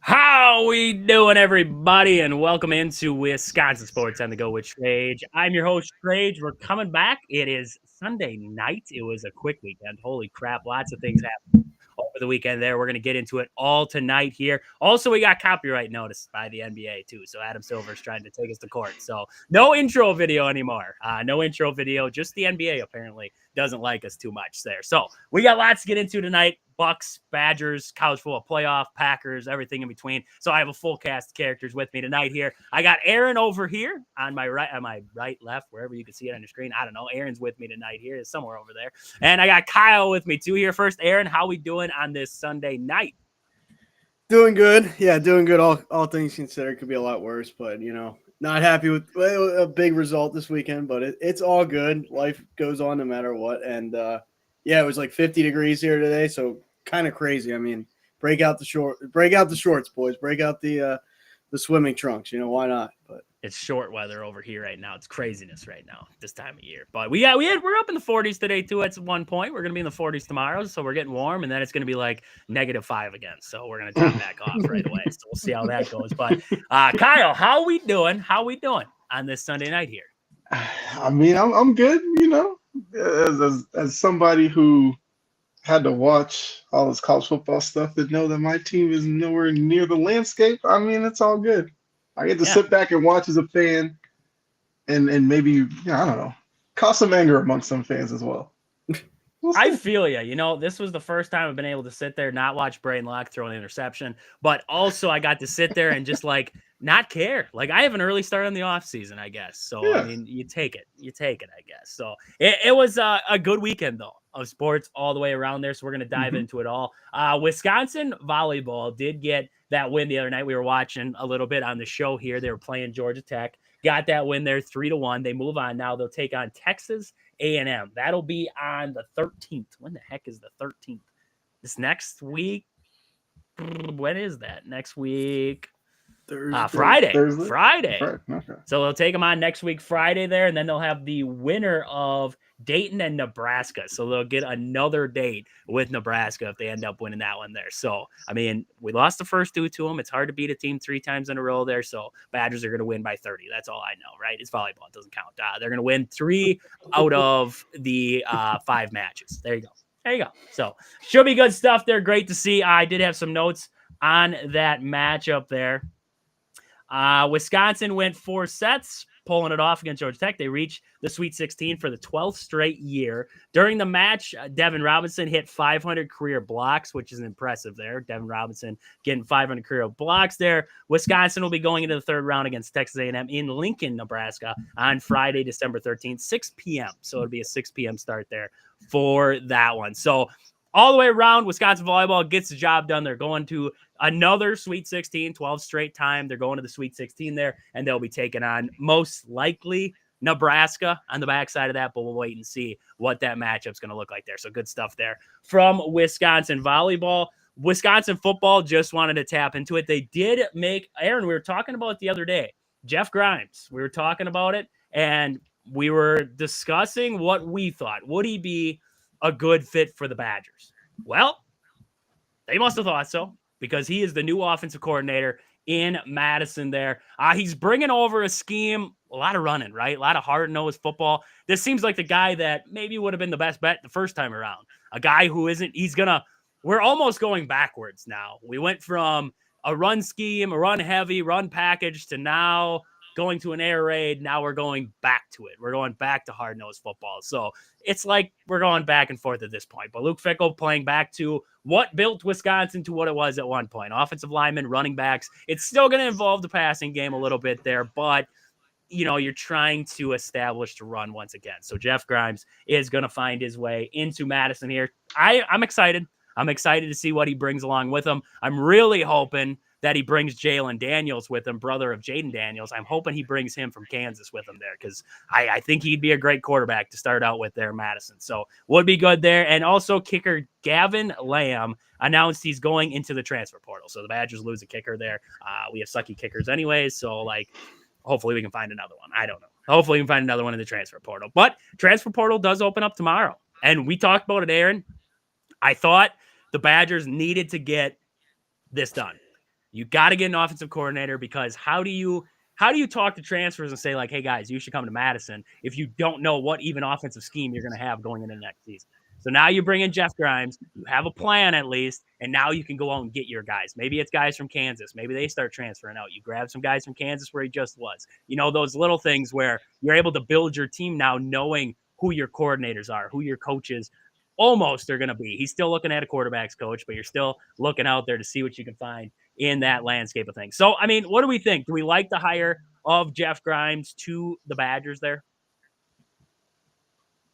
How we doing, everybody, and welcome into Wisconsin Sports on the Go with Trage. I'm your host, Trage. We're coming back. It is Sunday night. It was a quick weekend. Holy crap, lots of things happened over the weekend there. We're going to get into it all tonight here. Also, we got copyright notice by the NBA, too, so Adam Silver's trying to take us to court. So no intro video anymore. No intro video. Just the NBA, apparently, doesn't like us too much there. So we got lots to get into tonight. Bucks, Badgers, college football playoff, Packers, everything in between. So I have a full cast of characters with me tonight here. I got Aaron over here on my right, left, wherever you can see it on your screen. I don't know. Aaron's with me tonight here. It's somewhere over there. And I got Kyle with me too here. First, Aaron, how we doing on this Sunday night? Doing good. Yeah, doing good. All things considered, could be a lot worse, but not happy with a big result this weekend, but it's all good. Life goes on no matter what. And yeah, it was like 50 degrees here today, so kind of crazy. I mean, break out the shorts, boys. Break out the swimming trunks. Why not? But it's short weather over here right now. It's craziness right now this time of year. But we're up in the 40s today too. At one point, we're gonna be in the 40s tomorrow, so we're getting warm, and then it's gonna be like -5 again. So we're gonna top back off right away. So we'll see how that goes. But Kyle, how we doing? How we doing on this Sunday night here? I mean, I'm good. As somebody who had to watch all this college football stuff and know that my team is nowhere near the landscape. I mean, it's all good. I get to sit back and watch as a fan, and maybe I don't know, cause some anger amongst some fans as well. I feel you. This was the first time I've been able to sit there, not watch Braden Locke throw an interception, but also I got to sit there and just not care. Like I have an early start on the off season, I guess. So yeah. I mean, you take it, I guess. So it was a good weekend though of sports all the way around there. So we're gonna dive into it all. Wisconsin volleyball did get that win the other night. We were watching a little bit on the show here. They were playing Georgia Tech. Got that win there 3-1. They move on now. They'll take on Texas A&M. That'll be on the 13th. When the heck is the 13th? This next week? When is that? Next week? Friday. Okay. So they'll take them on next week, Friday there, and then they'll have the winner of Dayton and Nebraska. So they'll get another date with Nebraska if they end up winning that one there. So, I mean, we lost the first two to them. It's hard to beat a team 3 times in a row there. So Badgers are going to win by 30. That's all I know, right? It's volleyball. It doesn't count. They're going to win 3 out of the 5 matches. There you go. So should be good stuff there. Great to see. I did have some notes on that matchup there. Wisconsin went 4 sets, pulling it off against Georgia Tech. They reached the Sweet 16 for the 12th straight year. During the match, Devin Robinson hit 500 career blocks, which is impressive there. Devin Robinson getting 500 career blocks there. Wisconsin will be going into the 3rd round against Texas A&M in Lincoln, Nebraska on Friday, December 13th, 6 p.m. So it'll be a 6 p.m. start there for that one. So all the way around, Wisconsin volleyball gets the job done. They're going to another Sweet 16, 12 straight time. They're going to the Sweet 16 there, and they'll be taking on most likely Nebraska on the backside of that, but we'll wait and see what that matchup's going to look like there. So good stuff there from Wisconsin volleyball. Wisconsin football just wanted to tap into it. They did make, Aaron, we were talking about it the other day, Jeff Grimes. We were talking about it, and we were discussing what we thought. Would he be a good fit for the Badgers? Well, they must have thought so because he is the new offensive coordinator in Madison there. He's bringing over a scheme, a lot of running, right? A lot of hard-nosed football. This seems like the guy that maybe would have been the best bet the first time around. A guy who isn't, we're almost going backwards now. We went from a run scheme, a run heavy, run package to now going to an air raid. Now we're going back to it. We're going back to hard-nosed football. So it's like we're going back and forth at this point. But Luke Fickell playing back to what built Wisconsin to what it was at one point. Offensive linemen, running backs. It's still going to involve the passing game a little bit there, but you're trying to establish the run once again. So Jeff Grimes is going to find his way into Madison here. I'm excited. I'm excited to see what he brings along with him. I'm really hoping that he brings Jalen Daniels with him, brother of Jaden Daniels. I'm hoping he brings him from Kansas with him there because I think he'd be a great quarterback to start out with there, Madison. So would be good there. And also kicker Gavin Lamb announced he's going into the transfer portal. So the Badgers lose a kicker there. We have sucky kickers anyways. So hopefully we can find another one. I don't know. Hopefully we can find another one in the transfer portal. But transfer portal does open up tomorrow. And we talked about it, Aaron. I thought the Badgers needed to get this done. You got to get an offensive coordinator because how do you talk to transfers and say like, hey guys, you should come to Madison if you don't know what even offensive scheme you're going to have going into the next season? So now you bring in Jeff Grimes, you have a plan at least, and now you can go out and get your guys. Maybe it's guys from Kansas. Maybe they start transferring out. You grab some guys from Kansas where he just was. Those little things where you're able to build your team now knowing who your coordinators are, who your coaches almost are going to be. He's still looking at a quarterback's coach, but you're still looking out there to see what you can find in that landscape of things. So, what do we think? Do we like the hire of Jeff Grimes to the Badgers there?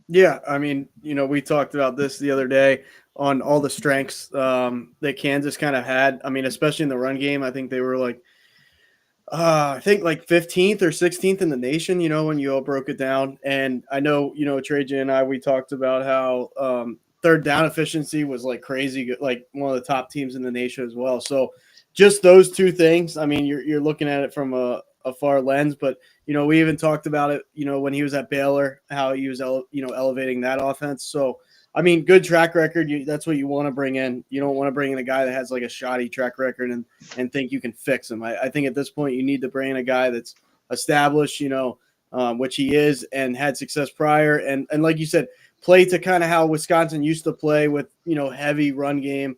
Yeah, we talked about this the other day on all the strengths that Kansas kind of had. Especially in the run game, I think they were like 15th or 16th in the nation, when you all broke it down. And I know, Trajan and I, we talked about how third down efficiency was like crazy, like one of the top teams in the nation as well. So just those two things, you're looking at it from a far lens, but, we even talked about it, when he was at Baylor, how he was, elevating that offense. So, good track record. That's what you want to bring in. You don't want to bring in a guy that has like a shoddy track record and think you can fix him. I think at this point you need to bring in a guy that's established, which he is and had success prior. And like you said, play to kind of how Wisconsin used to play with, heavy run game,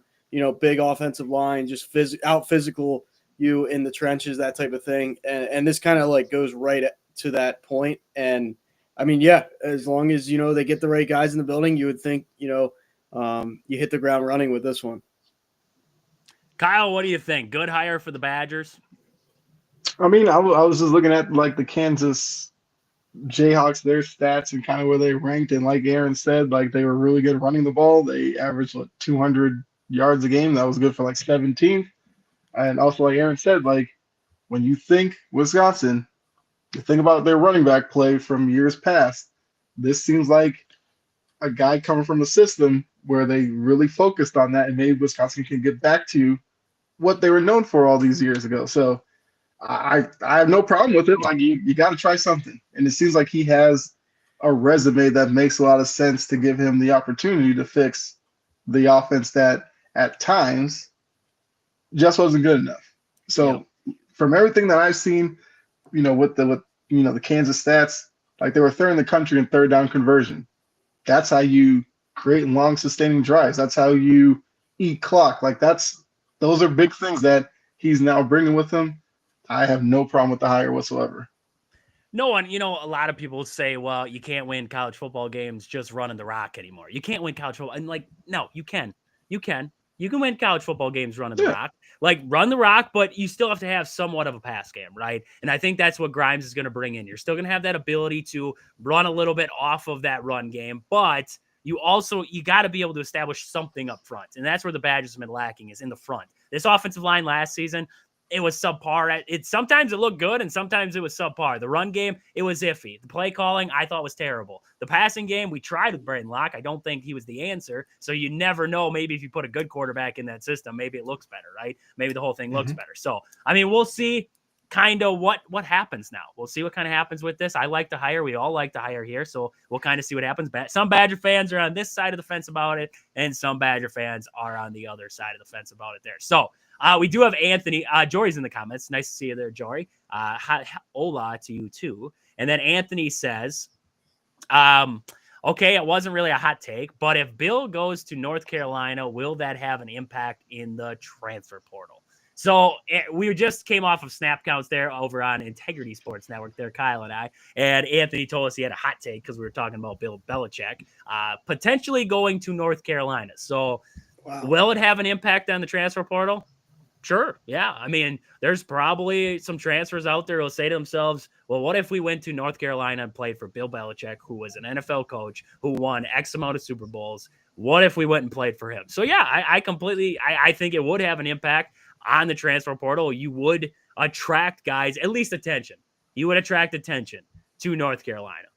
big offensive line, just out physical you in the trenches, that type of thing. And this kind of like goes right to that point. And as long as, they get the right guys in the building, you would think, you hit the ground running with this one. Kyle, what do you think? Good hire for the Badgers? I was just looking at like the Kansas Jayhawks, their stats and kind of where they ranked. And like Aaron said, like they were really good running the ball. They averaged 200 yards a game. That was good for like 17th. And also, like Aaron said, like when you think Wisconsin, you think about their running back play from years past. This seems like a guy coming from a system where they really focused on that and maybe Wisconsin can get back to what they were known for all these years ago. So I have no problem with it. Like you got to try something. And it seems like he has a resume that makes a lot of sense to give him the opportunity to fix the offense that at times just wasn't good enough. So from everything that I've seen, with the Kansas stats, like they were third in the country in third down conversion. That's how you create long sustaining drives. That's how you eat clock. Like those are big things that he's now bringing with him. I have no problem with the hire whatsoever. No one, a lot of people say, well, you can't win college football games just running the rock anymore. You can't win college football. And no, you can. You can win college football games running the rock. Like run the rock, but you still have to have somewhat of a pass game, right? And I think that's what Grimes is going to bring in. You're still going to have that ability to run a little bit off of that run game, but you got to be able to establish something up front. And that's where the Badgers have been lacking, is in the front. This offensive line last season, it was subpar. Sometimes it looked good and sometimes it was subpar. The run game, it was iffy. The play calling, I thought was terrible. The passing game, we tried with Braden Locke. I don't think he was the answer. So you never know. Maybe if you put a good quarterback in that system, maybe it looks better, right? Maybe the whole thing looks better. So, we'll see kind of what happens now. We'll see what kind of happens with this. I like to hire. We all like to hire here. So we'll kind of see what happens. Some Badger fans are on this side of the fence about it, and some Badger fans are on the other side of the fence about it there. So, we do have Anthony. Jory's in the comments. Nice to see you there, Jory. Hola to you too. And then Anthony says, okay, it wasn't really a hot take, but if Bill goes to North Carolina, will that have an impact in the transfer portal? So we just came off of snap counts there over on Integrity Sports Network there, Kyle and I. And Anthony told us he had a hot take because we were talking about Bill Belichick potentially going to North Carolina. So will it have an impact on the transfer portal? Sure. Yeah. There's probably some transfers out there who'll say to themselves, well, what if we went to North Carolina and played for Bill Belichick, who was an NFL coach, who won X amount of Super Bowls? What if we went and played for him? So, yeah, I think it would have an impact. on the transfer portal, you would attract guys, at least attention. You would attract attention to North Carolina.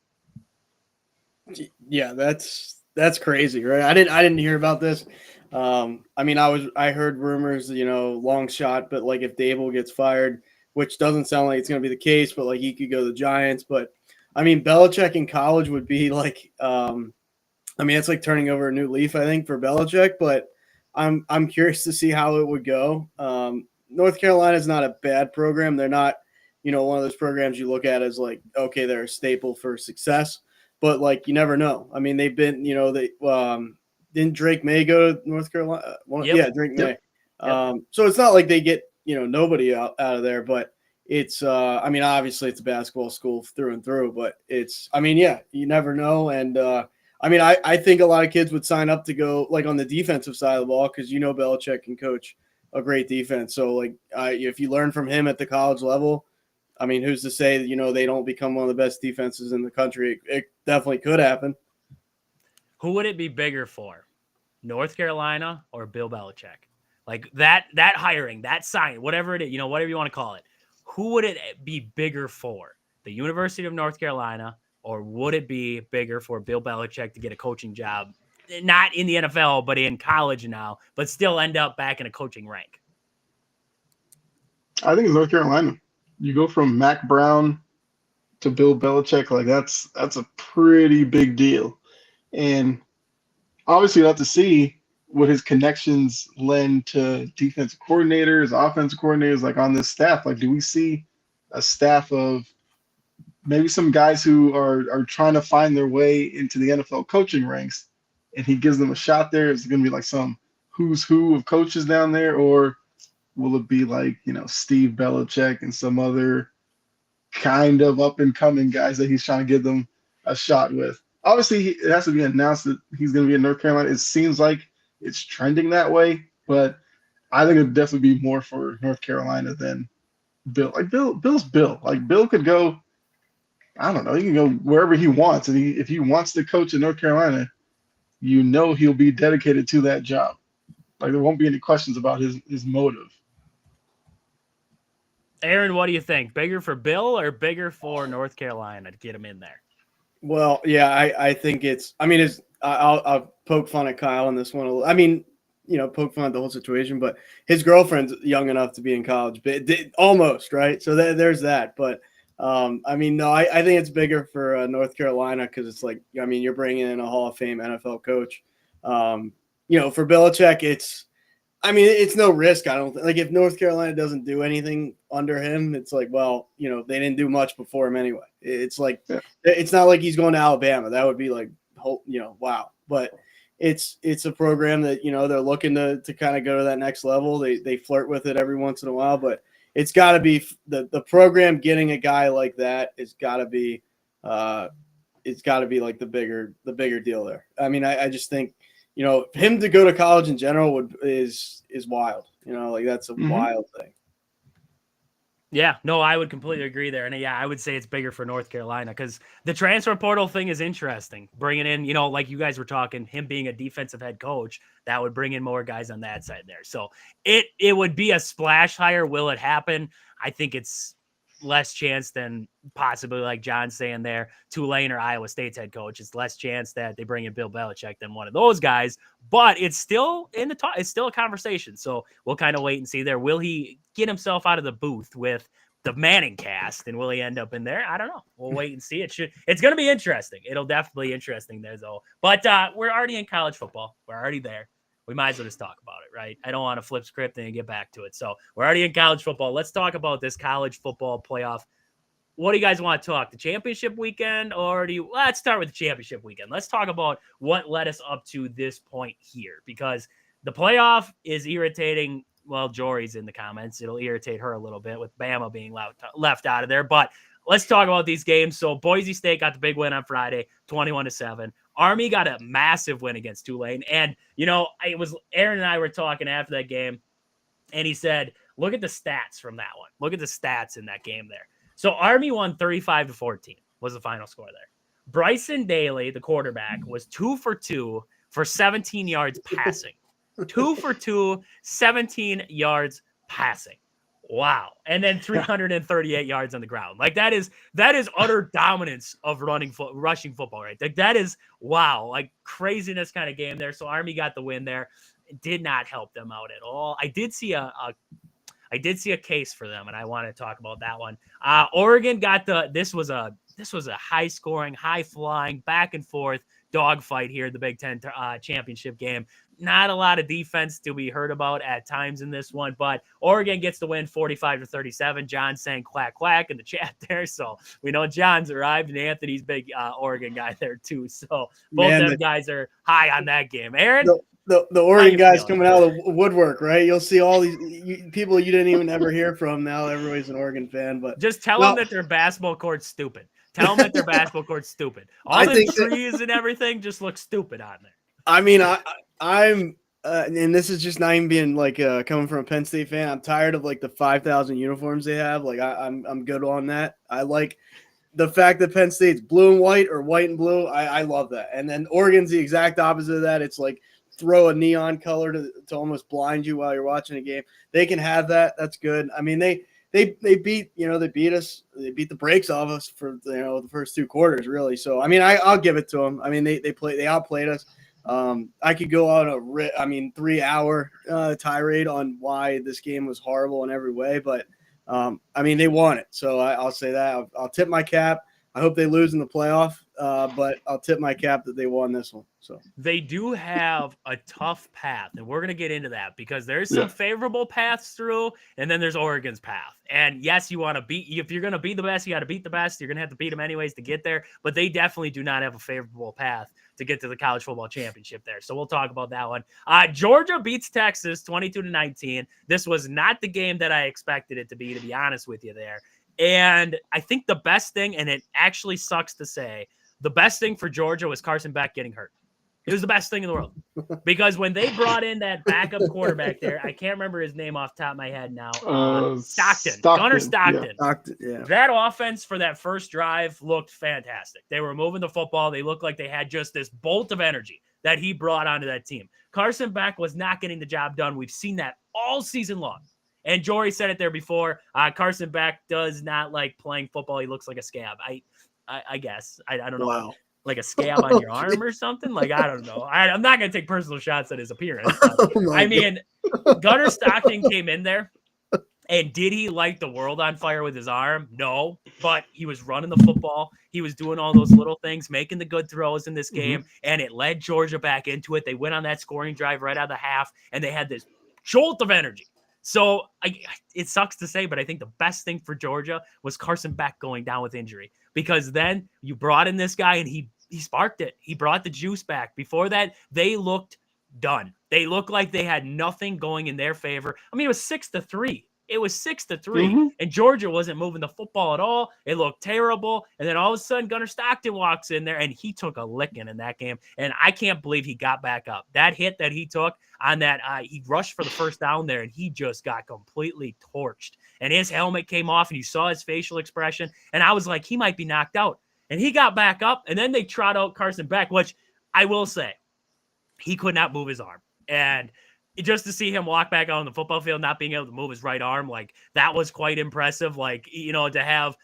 Yeah, that's crazy, right? I didn't hear about this. I mean, I heard rumors, long shot, but like if Dable gets fired, which doesn't sound like it's going to be the case, but like he could go to the Giants. But I mean, Belichick in college would be like, I mean, it's like turning over a new leaf, I think, for Belichick. But I'm curious to see how it would go. North Carolina is not a bad program. They're not, one of those programs you look at as like, okay, they're a staple for success. But like you never know. I mean, they've been, didn't Drake May go to North Carolina? Well, Yep. Yeah, Drake May. So it's not like they get nobody out of there, but it's I mean, obviously it's a basketball school through and through, but it's I mean, yeah, you never know. And I mean, I think a lot of kids would sign up to go like on the defensive side of the ball because Belichick can coach a great defense. So like if you learn from him at the college level. I mean, who's to say that, they don't become one of the best defenses in the country? It definitely could happen. Who would it be bigger for? North Carolina or Bill Belichick? Like that hiring, that sign, whatever it is, whatever you want to call it. Who would it be bigger for? The University of North Carolina, or would it be bigger for Bill Belichick to get a coaching job, not in the NFL, but in college now, but still end up back in a coaching rank? I think it's North Carolina. You go from Mac Brown to Bill Belichick, like that's a pretty big deal. And obviously, you'll have to see what his connections lend to defensive coordinators, offensive coordinators, like on this staff. Like, do we see a staff of maybe some guys who are trying to find their way into the NFL coaching ranks, and he gives them a shot there? Is it going to be like some who's who of coaches down there, or will it be like, Steve Belichick and some other kind of up and coming guys that he's trying to give them a shot with? Obviously, it has to be announced that he's going to be in North Carolina. It seems like it's trending that way, but I think it'd definitely be more for North Carolina than Bill. Like Bill's Bill. Like Bill could go, I don't know, he can go wherever he wants. And if he wants to coach in North Carolina, he'll be dedicated to that job. Like there won't be any questions about his motive. Aaron, what do you think? Bigger for Bill or bigger for North Carolina to get him in there? Well, yeah, I think it's. I mean, I'll poke fun at Kyle on this one. I mean, poke fun at the whole situation, but his girlfriend's young enough to be in college, but almost right. So there's that. But I mean, no, I think it's bigger for North Carolina because it's like, I mean, you're bringing in a Hall of Fame NFL coach. For Belichick, it's no risk. I don't like if North Carolina doesn't do anything under him. It's like, well, they didn't do much before him anyway. It's like, It's not like he's going to Alabama. That would be like, wow. But it's a program that they're looking to kind of go to that next level. They flirt with it every once in a while, but it's got to be the program getting a guy like that. It's got to be like the bigger deal there. I mean, I just think. Him to go to college in general is wild. Like that's a wild thing. Yeah, no, I would completely agree there. And yeah, I would say it's bigger for North Carolina because the transfer portal thing is interesting. Bringing in, like you guys were talking, him being a defensive head coach, that would bring in more guys on that side there. So it would be a splash hire. Will it happen? I think it's less chance than possibly like John's saying there, Tulane or Iowa State's head coach. It's less chance that they bring in Bill Belichick than one of those guys, but it's still in the talk. It's still a conversation. So we'll kind of wait and see there. Will he get himself out of the booth with the Manning cast and will he end up in there? I don't know. We'll wait and see. It's going to be interesting. It'll definitely be interesting there though. But we're already in college football. We're already there. We might as well just talk about it, right? I don't want to flip script and get back to it. So we're already in college football. Let's talk about this college football playoff. What do you guys want to talk? The championship weekend or let's start with the championship weekend. Let's talk about what led us up to this point here because the playoff is irritating. Well, Jory's in the comments. It'll irritate her a little bit with Bama being left out of there. But let's talk about these games. So Boise State got the big win on Friday, 21-7. Army got a massive win against Tulane. And, it was Aaron and I were talking after that game, and he said, look at the stats from that one. Look at the stats in that game there. So Army won 35-14 was the final score there. Bryson Daly, the quarterback, was 2 for 2 for 17 yards passing. 2 for 2, 17 yards passing. Wow. And then 338 yards on the ground. Like that is utter dominance of rushing football, right? Like that is wow. Like craziness kind of game there. So Army got the win there. It did not help them out at all. I did see a case for them, and I want to talk about that one. Oregon got this was a high scoring, high flying, back and forth dogfight here in the Big Ten championship game. Not a lot of defense to be heard about at times in this one, but Oregon gets the win 45-37. John saying quack, quack in the chat there. So we know John's arrived, and Anthony's big Oregon guy there too. So both them guys are high on that game. Aaron? The Oregon guys coming out of the woodwork, right? You'll see all these people you didn't even ever hear from. Now everybody's an Oregon fan, but just tell them that their basketball court's stupid. Tell them that their basketball court's stupid. All the trees and everything just look stupid on there. I mean, I'm and this is just not even being like coming from a Penn State fan. I'm tired of like the 5,000 uniforms they have. Like I'm good on that. I like the fact that Penn State's blue and white or white and blue. I love that. And then Oregon's the exact opposite of that. It's like throw a neon color to almost blind you while you're watching a game. They can have that. That's good. I mean, they beat us. They beat the brakes off us for the first two quarters, really. So I mean, I'll give it to them. I mean, they outplayed us. I could go on a 3-hour tirade on why this game was horrible in every way, but I mean, they won it. So I'll say that. I'll tip my cap. I hope they lose in the playoff, but I'll tip my cap that they won this one. So they do have a tough path, and we're going to get into that because there's some favorable paths through, and then there's Oregon's path. And yes, you want to if you're going to be the best, you got to beat the best. You're going to have to beat them anyways to get there, but they definitely do not have a favorable path to get to the college football championship there. So we'll talk about that one. Georgia beats Texas 22-19. This was not the game that I expected it to be honest with you there. And I think the best thing, and it actually sucks to say, the best thing for Georgia was Carson Beck getting hurt. It was the best thing in the world. Because when they brought in that backup quarterback there, I can't remember his name off the top of my head now. Stockton. Gunnar Stockton. Yeah. That offense for that first drive looked fantastic. They were moving the football. They looked like they had just this bolt of energy that he brought onto that team. Carson Beck was not getting the job done. We've seen that all season long. And Jory said it there before. Carson Beck does not like playing football. He looks like a scab. I guess. I don't know. Wow. Like a scab on your arm or something? Like, I don't know. I'm not going to take personal shots at his appearance. I mean, Gunnar Stockton came in there, and did he light the world on fire with his arm? No, but he was running the football. He was doing all those little things, making the good throws in this game, and it led Georgia back into it. They went on that scoring drive right out of the half, and they had this jolt of energy. So it sucks to say, but I think the best thing for Georgia was Carson Beck going down with injury, because then you brought in this guy and he sparked it. He brought the juice back. Before that, they looked done. They looked like they had nothing going in their favor. I mean, it was 6-3. It was 6-3, and Georgia wasn't moving the football at all. It looked terrible. And then all of a sudden, Gunnar Stockton walks in there, and he took a licking in that game. And I can't believe he got back up. That hit that he took on that, he rushed for the first down there, and he just got completely torched. And his helmet came off, and you saw his facial expression. And I was like, he might be knocked out. And he got back up, and then they trot out Carson Beck, which I will say, he could not move his arm. And just to see him walk back out on the football field, not being able to move his right arm, like that was quite impressive. Like, to have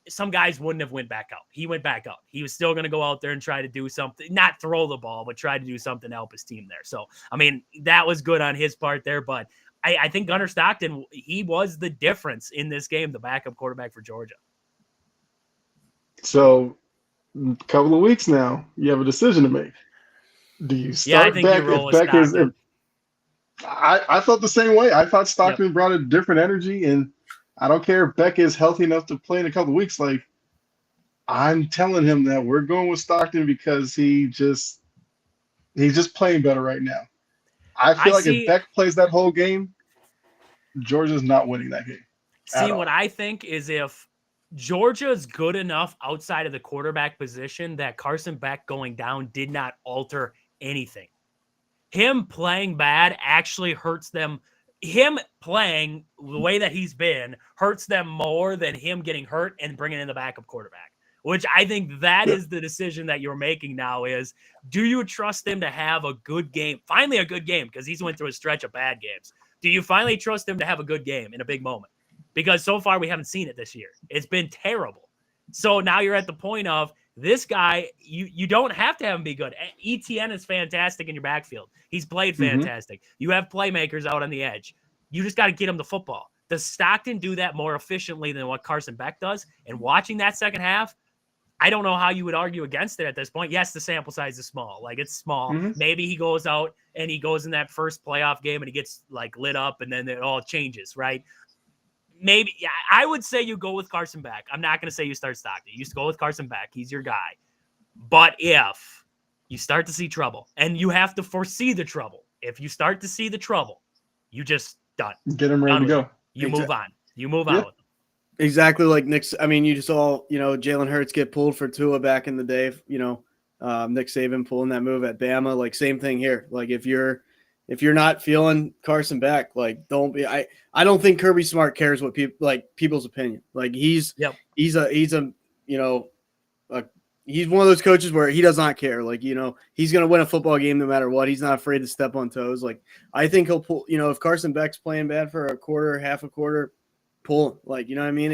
some guys wouldn't have went back out. He went back out. He was still going to go out there and try to do something, not throw the ball, but try to do something to help his team there. So, I mean, that was good on his part there, but I think Gunnar Stockton, he was the difference in this game, the backup quarterback for Georgia. So, a couple of weeks now, you have a decision to make. Do you start Beck if Beck is? I felt the same way. I thought Stockton brought a different energy, and I don't care if Beck is healthy enough to play in a couple of weeks. Like, I'm telling him that we're going with Stockton because he's just playing better right now. I feel like if Beck plays that whole game, Georgia's not winning that game. See, what I think is if Georgia's good enough outside of the quarterback position that Carson Beck going down did not alter anything. Him playing bad actually hurts them. Him playing the way that he's been hurts them more than him getting hurt and bringing in the backup quarterback, which I think that is the decision that you're making now is, do you trust him to have a good game? Finally a good game, because he's went through a stretch of bad games. Do you finally trust him to have a good game in a big moment? Because so far we haven't seen it this year. It's been terrible. So now you're at the point of this guy, you don't have to have him be good. ETN is fantastic in your backfield. He's played fantastic. You have playmakers out on the edge. You just got to get him the football. Does Stockton do that more efficiently than what Carson Beck does? And watching that second half, I don't know how you would argue against it at this point. Yes, the sample size is small. Like, it's small. Maybe he goes out and he goes in that first playoff game and he gets like lit up and then it all changes, right? Maybe I would say you go with Carson Beck. I'm not going to say you start Stockton. You go with Carson Beck. He's your guy. But if you start to see trouble, and you have to foresee the trouble, if you start to see the trouble, you just done. Get him ready to go. You move on. You move on with them. Exactly like Nick's. I mean, you just saw, Jalen Hurts get pulled for Tua back in the day. Nick Saban pulling that move at Bama. Like, same thing here. Like, if you're not feeling Carson Beck, like, don't be. I don't think Kirby Smart cares what people's opinion. Like, he's one of those coaches where he does not care. Like, he's going to win a football game no matter what. He's not afraid to step on toes. Like, I think he'll pull. If Carson Beck's playing bad for a quarter, half a quarter, pull him. Like, you know what I mean?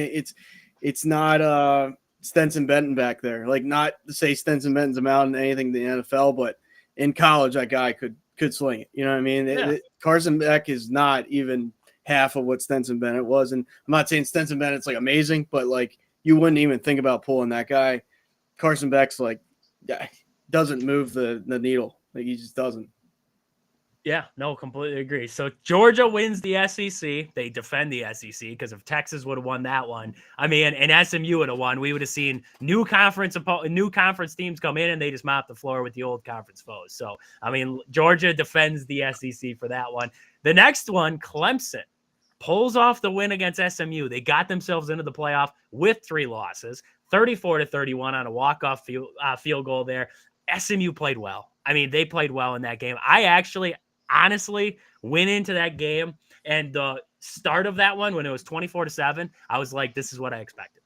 It's not Stenson Benton back there. Like, not to say Stenson Benton's amount in anything in the NFL, but in college that guy could sling it. You know what I mean? Carson Beck is not even half of what Stenson Bennett was. And I'm not saying Stenson Bennett's like amazing, but like, you wouldn't even think about pulling that guy. Carson Beck's like, doesn't move the needle. Like, he just doesn't. Yeah, no, completely agree. So Georgia wins the SEC. They defend the SEC because if Texas would have won that one, I mean, and SMU would have won, we would have seen new conference teams come in and they just mop the floor with the old conference foes. So, I mean, Georgia defends the SEC for that one. The next one, Clemson pulls off the win against SMU. They got themselves into the playoff with 3 losses, 34-31 on a walk-off field goal there. SMU played well. I mean, they played well in that game. I actually honestly went into that game and the start of that one when it was 24-7, I was like, this is what I expected.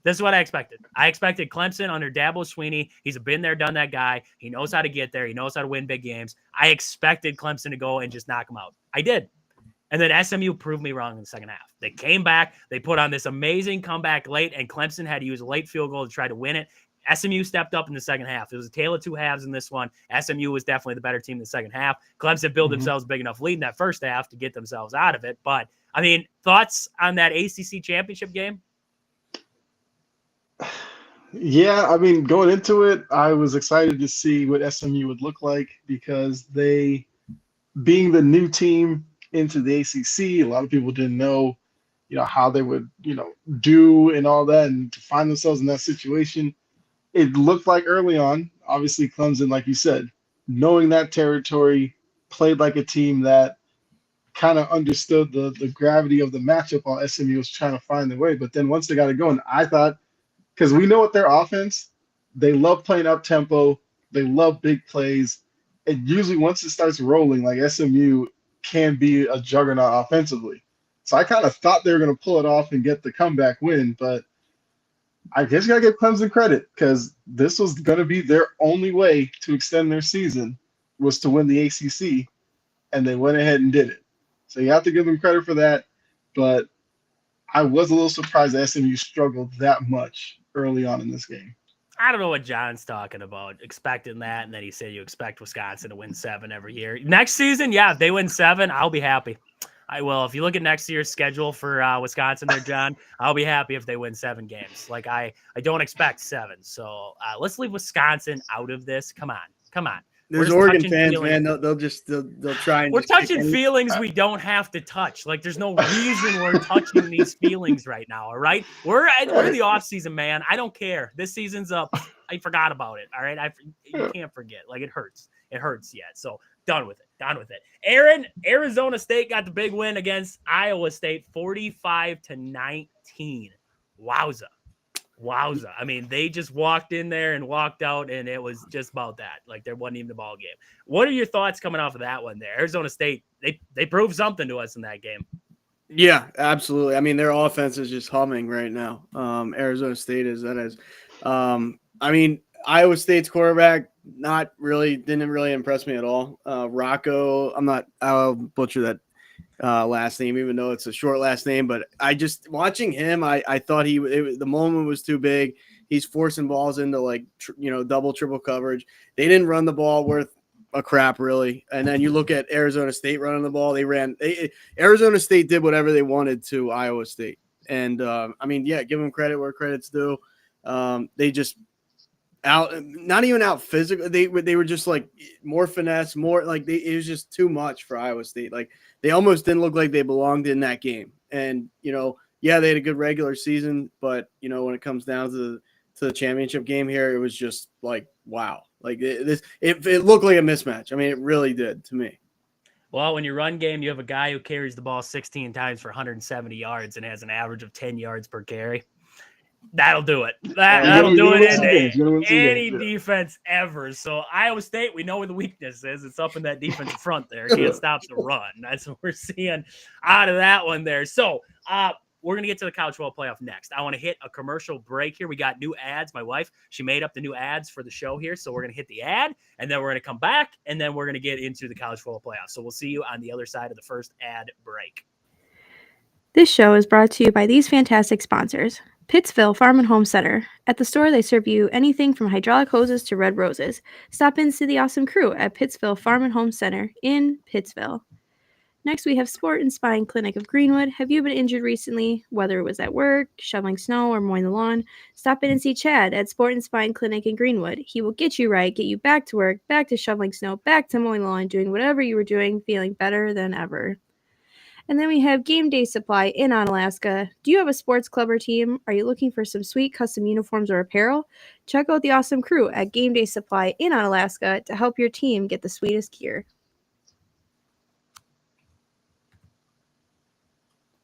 This is what I expected. I expected Clemson under Dabo Swinney. He's a been there, done that guy. He knows how to get there. He knows how to win big games. I expected Clemson to go and just knock him out. I did. And then SMU proved me wrong in the second half. They came back. They put on this amazing comeback late, and Clemson had to use a late field goal to try to win it. SMU stepped up in the second half. It was a tale of two halves in this one. SMU was definitely the better team in the second half. Clemson built themselves a big enough lead in that first half to get themselves out of it. But, I mean, thoughts on that ACC championship game? Yeah, I mean, going into it, I was excited to see what SMU would look like because they, being the new team into the ACC, a lot of people didn't know, how they would, do and all that. And to find themselves in that situation, it looked like early on, obviously Clemson, like you said, knowing that territory, played like a team that kind of understood the gravity of the matchup while SMU was trying to find their way. But then once they got it going, I thought, because we know what their offense, they love playing up tempo, they love big plays. And usually once it starts rolling, like SMU can be a juggernaut offensively. So I kind of thought they were going to pull it off and get the comeback win, but I guess you got to give Clemson credit because this was going to be their only way to extend their season was to win the ACC, and they went ahead and did it. So you have to give them credit for that, but I was a little surprised that SMU struggled that much early on in this game. I don't know what John's talking about, expecting that, and then he said you expect Wisconsin to win 7 every year. Next season, yeah, if they win 7, I'll be happy. I will. If you look at next year's schedule for Wisconsin there, John, I'll be happy if they win 7 games. Like, I don't expect 7. So let's leave Wisconsin out of this. Come on. There's Oregon fans, man. They'll try and. We're touching feelings we don't have to touch. Like, there's no reason we're touching these feelings right now. All right, we're in the off season, man. I don't care. This season's up. I forgot about it. All right, you can't forget. Like, it hurts. It hurts yet. So done with it. Aaron, Arizona State got the big win against Iowa State, 45-19. Wowza. I mean, they just walked in there and walked out, and it was just about that. Like, there wasn't even the ball game. What are your thoughts coming off of that one there? Arizona State, they proved something to us in that game. Yeah, absolutely. I mean, their offense is just humming right now. Arizona State is. I mean, Iowa State's quarterback didn't really impress me at all. Rocco, I'll butcher that. last name, even though it's a short last name. But I just watching him, I thought the moment was too big. He's forcing balls into like double, triple coverage. They didn't run the ball worth a crap really. And then you look at Arizona State running the ball. Arizona State did whatever they wanted to Iowa State. And give them credit where credit's due. They just not even out physical. They were just like more finesse, more like it was just too much for Iowa State. Like they almost didn't look like they belonged in that game. And they had a good regular season, but when it comes down to the championship game here, it was just like wow. Like it looked like a mismatch. I mean, it really did to me. Well, when you run game, you have a guy who carries the ball 16 times for 170 yards and has an average of 10 yards per carry. That'll do it. That'll do it in any defense ever. So Iowa State, we know where the weakness is. It's up in that defensive front there. Can't stop the run. That's what we're seeing out of that one there. So we're going to get to the college football playoff next. I want to hit a commercial break here. We got new ads. My wife, she made up the new ads for the show here. So we're going to hit the ad, and then we're going to come back, and then we're going to get into the college football playoff. So we'll see you on the other side of the first ad break. This show is brought to you by these fantastic sponsors. Pittsville Farm and Home Center. At the store, they serve you anything from hydraulic hoses to red roses. Stop in to see the awesome crew at Pittsville Farm and Home Center in Pittsville. Next, we have Sport and Spine Clinic of Greenwood. Have you been injured recently, whether it was at work, shoveling snow, or mowing the lawn? Stop in and see Chad at Sport and Spine Clinic in Greenwood. He will get you right, get you back to work, back to shoveling snow, back to mowing the lawn, doing whatever you were doing, feeling better than ever. And then we have Game Day Supply in Onalaska. Do you have a sports club or team? Are you looking for some sweet custom uniforms or apparel? Check out the awesome crew at Game Day Supply in Onalaska to help your team get the sweetest gear.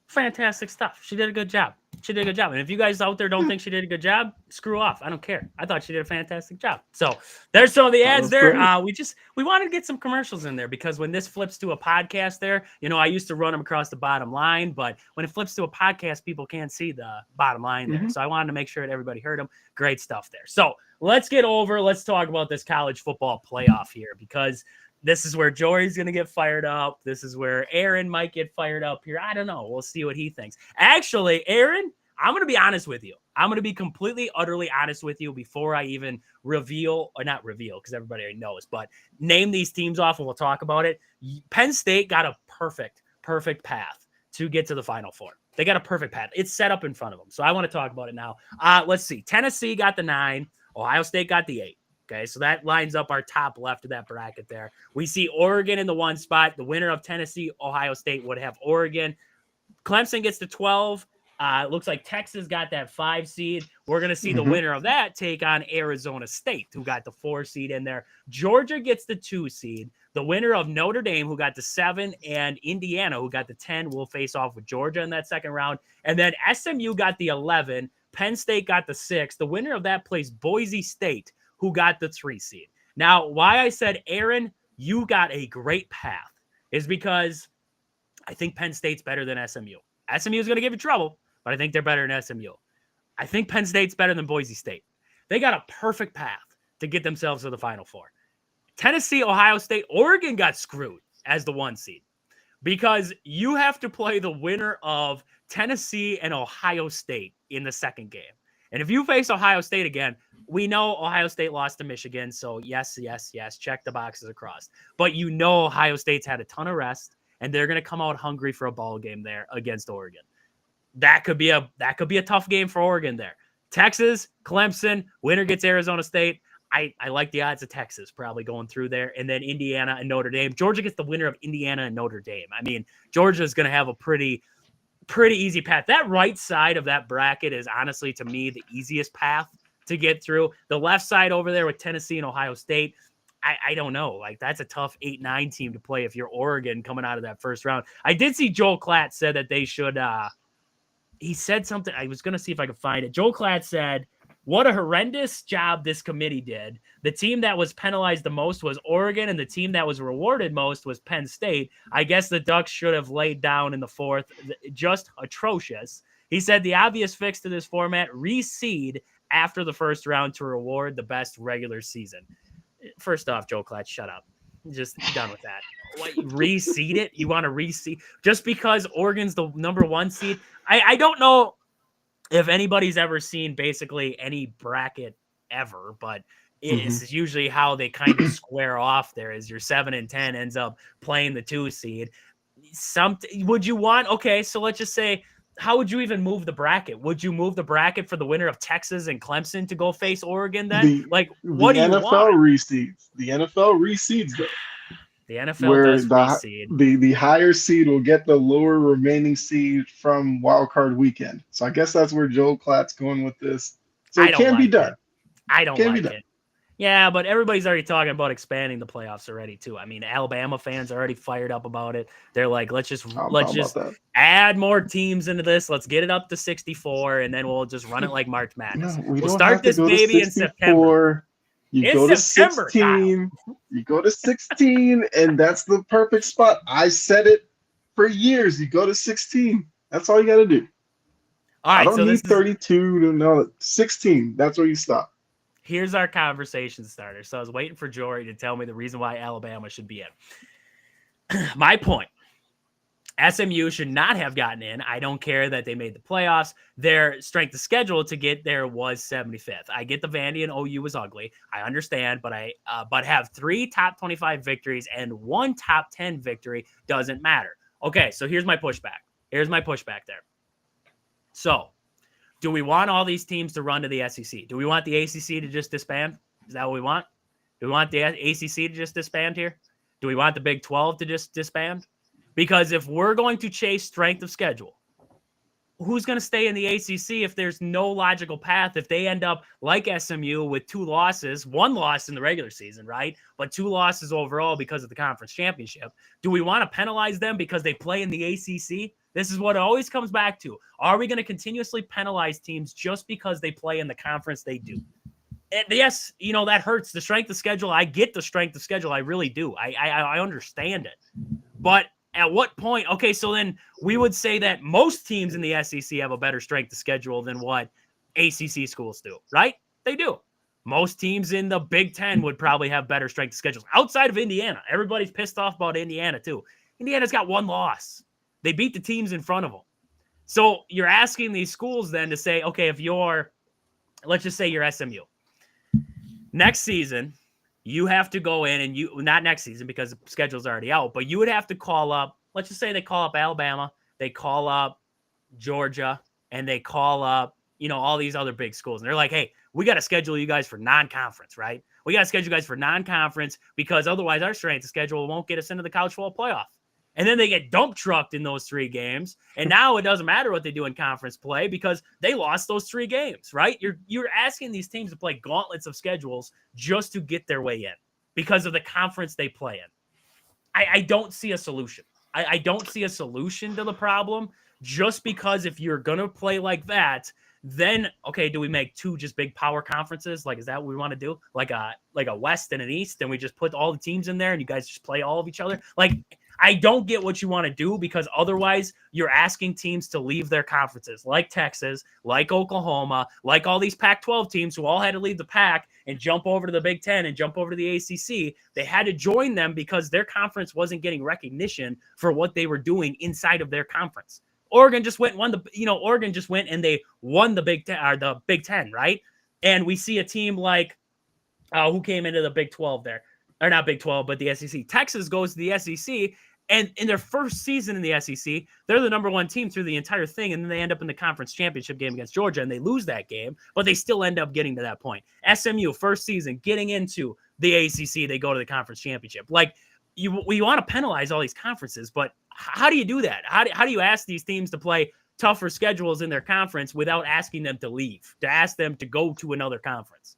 Fantastic stuff. She did a good job. And if you guys out there don't think she did a good job, screw off. I don't care. I thought she did a fantastic job. So there's some of the ads there. We wanted to get some commercials in there because when this flips to a podcast there, I used to run them across the bottom line, but when it flips to a podcast, people can't see the bottom line there. So I wanted to make sure that everybody heard them. Great stuff there. So let's talk about this college football playoff here because this is where Jory's going to get fired up. This is where Aaron might get fired up here. I don't know. We'll see what he thinks. Actually, Aaron, I'm going to be honest with you. I'm going to be completely, utterly honest with you before I even reveal, or not reveal because everybody already knows, but name these teams off and we'll talk about it. Penn State got a perfect path to get to the Final Four. They got a perfect path. It's set up in front of them. So I want to talk about it now. Let's see. Tennessee got the 9. Ohio State got the 8. Okay, so that lines up our top left of that bracket there. We see Oregon in the 1 spot. The winner of Tennessee, Ohio State would have Oregon. Clemson gets the 12. It looks like Texas got that 5 seed. We're going to see the winner of that take on Arizona State, who got the 4 seed in there. Georgia gets the 2 seed. The winner of Notre Dame, who got the 7, and Indiana, who got the 10, will face off with Georgia in that second round. And then SMU got the 11. Penn State got the 6. The winner of that plays Boise State, who got the 3 seed. Now, why I said, Aaron, you got a great path is because I think Penn State's better than SMU. SMU is going to give you trouble, but I think they're better than SMU. I think Penn State's better than Boise State. They got a perfect path to get themselves to the Final Four. Tennessee, Ohio State, Oregon got screwed as the 1 seed because you have to play the winner of Tennessee and Ohio State in the second game. And if you face Ohio State again, we know Ohio State lost to Michigan, so yes, check the boxes across. But Ohio State's had a ton of rest, and they're going to come out hungry for a ball game there against Oregon. That could be a tough game for Oregon there. Texas, Clemson, winner gets Arizona State. I like the odds of Texas probably going through there, and then Indiana and Notre Dame. Georgia gets the winner of Indiana and Notre Dame. I mean, Georgia is going to have a pretty easy path. That right side of that bracket is honestly, to me, the easiest path to get through. The left side over there with Tennessee and Ohio State, I don't know. Like, that's a tough 8-9 team to play if you're Oregon coming out of that first round. I did see Joel Klatt said that they should he said something. I was going to see if I could find it. Joel Klatt said, what a horrendous job this committee did. The team that was penalized the most was Oregon, and the team that was rewarded most was Penn State. I guess the Ducks should have laid down in the 4th. Just atrocious. He said the obvious fix to this format, reseed after the first round to reward the best regular season. First off, Joe Klatt, shut up. Just done with that. reseed it? You want to reseed just because Oregon's the number 1 seed? I don't know if anybody's ever seen basically any bracket ever, but it's usually how they kind of square off there is your 7 and 10 ends up playing the 2 seed. Would you want, okay, so let's just say, how would you even move the bracket? Would you move the bracket for the winner of Texas and Clemson to go face Oregon then? What do you want? The NFL reseeds them. The NFL Where does reseed. The higher seed will get the lower remaining seed from wild card weekend. So I guess that's where Joel Klatt's going with this. So it can be done. I don't like it. Yeah, but everybody's already talking about expanding the playoffs already too. I mean, Alabama fans are already fired up about it. They're like, let's just add more teams into this. Let's get it up to 64, and then we'll just run it like March Madness. We'll start this baby in September. You go to 16. You go to 16, and that's the perfect spot. I said it for years. You go to 16. That's all you got to do. All right, I don't need 32 to know 16. That's where you stop. Here's our conversation starter. So I was waiting for Jory to tell me the reason why Alabama should be in. My point. SMU should not have gotten in. I don't care that they made the playoffs. Their strength of schedule to get there was 75th. I get the Vandy and OU was ugly. I understand, but have 3 top 25 victories and 1 top 10 victory doesn't matter. Okay, so here's my pushback. There. So, do we want all these teams to run to the SEC? Do we want the ACC to just disband? Is that what we want? Do we want the ACC to just disband here? Do we want the Big 12 to just disband? Because if we're going to chase strength of schedule, who's going to stay in the ACC if there's no logical path? If they end up like SMU with 2 losses, 1 loss in the regular season, right? But 2 losses overall because of the conference championship. Do we want to penalize them because they play in the ACC? This is what it always comes back to. Are we going to continuously penalize teams just because they play in the conference they do? And yes, that hurts. The strength of schedule, I get the strength of schedule. I really do. I understand it. But at what point? Okay, so then we would say that most teams in the SEC have a better strength of schedule than what ACC schools do, right? They do. Most teams in the Big Ten would probably have better strength of schedules outside of Indiana. Everybody's pissed off about Indiana too. Indiana's got 1 loss. They beat the teams in front of them. So you're asking these schools then to say, okay, let's just say you're SMU. Next season, you have to go in and not next season because the schedule's already out, but you would have to call up, let's just say they call up Alabama, they call up Georgia, and they call up, all these other big schools. And they're like, hey, we got to schedule you guys for non-conference, right? We got to schedule you guys for non-conference because otherwise our strength of schedule won't get us into the college football playoff. And then they get dump trucked in those 3 games. And now it doesn't matter what they do in conference play because they lost those 3 games, right? You're asking these teams to play gauntlets of schedules just to get their way in because of the conference they play in. I don't see a solution. I don't see a solution to the problem just because if you're going to play like that, then, okay, do we make 2 just big power conferences? Like, is that what we want to do? Like a West and an East, and we just put all the teams in there and you guys just play all of each other? Like, I don't get what you want to do because otherwise you're asking teams to leave their conferences like Texas, like Oklahoma, like all these Pac-12 teams who all had to leave the Pac and jump over to the Big Ten and jump over to the ACC. They had to join them because their conference wasn't getting recognition for what they were doing inside of their conference. Oregon just went and they won the Big Ten, or the Big Ten, right? And we see a team like who came into the Big 12 there. Or not Big 12, but the SEC. Texas goes to the SEC, and in their first season in the SEC, they're the number 1 team through the entire thing, and then they end up in the conference championship game against Georgia, and they lose that game, but they still end up getting to that point. SMU, first season, getting into the ACC, they go to the conference championship. Like, we want to penalize all these conferences, but how do you do that? How do you ask these teams to play tougher schedules in their conference without asking them to leave, to ask them to go to another conference?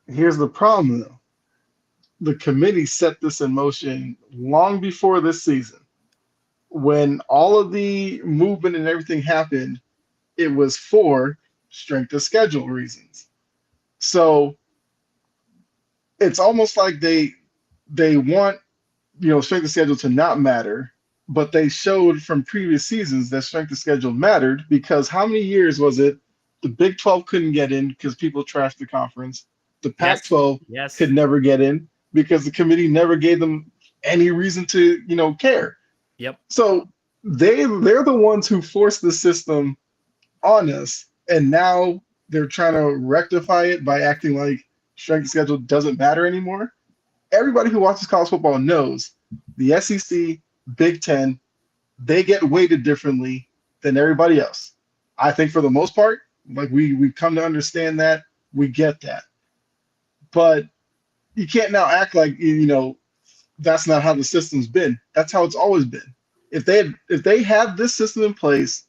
Here's the problem, though. The committee set this in motion long before this season. When all of the movement and everything happened, it was for strength of schedule reasons. So it's almost like they want, strength of schedule to not matter, but they showed from previous seasons that strength of schedule mattered because how many years was it the Big 12 couldn't get in because people trashed the conference? The Pac-12 could never get in because the committee never gave them any reason to, care. Yep. So they're the ones who forced the system on us, and now they're trying to rectify it by acting like strength schedule doesn't matter anymore. Everybody who watches college football knows the SEC, Big Ten, they get weighted differently than everybody else. I think for the most part, like we come to understand that, we get that. But you can't now act like that's not how the system's been. That's how it's always been. If they had this system in place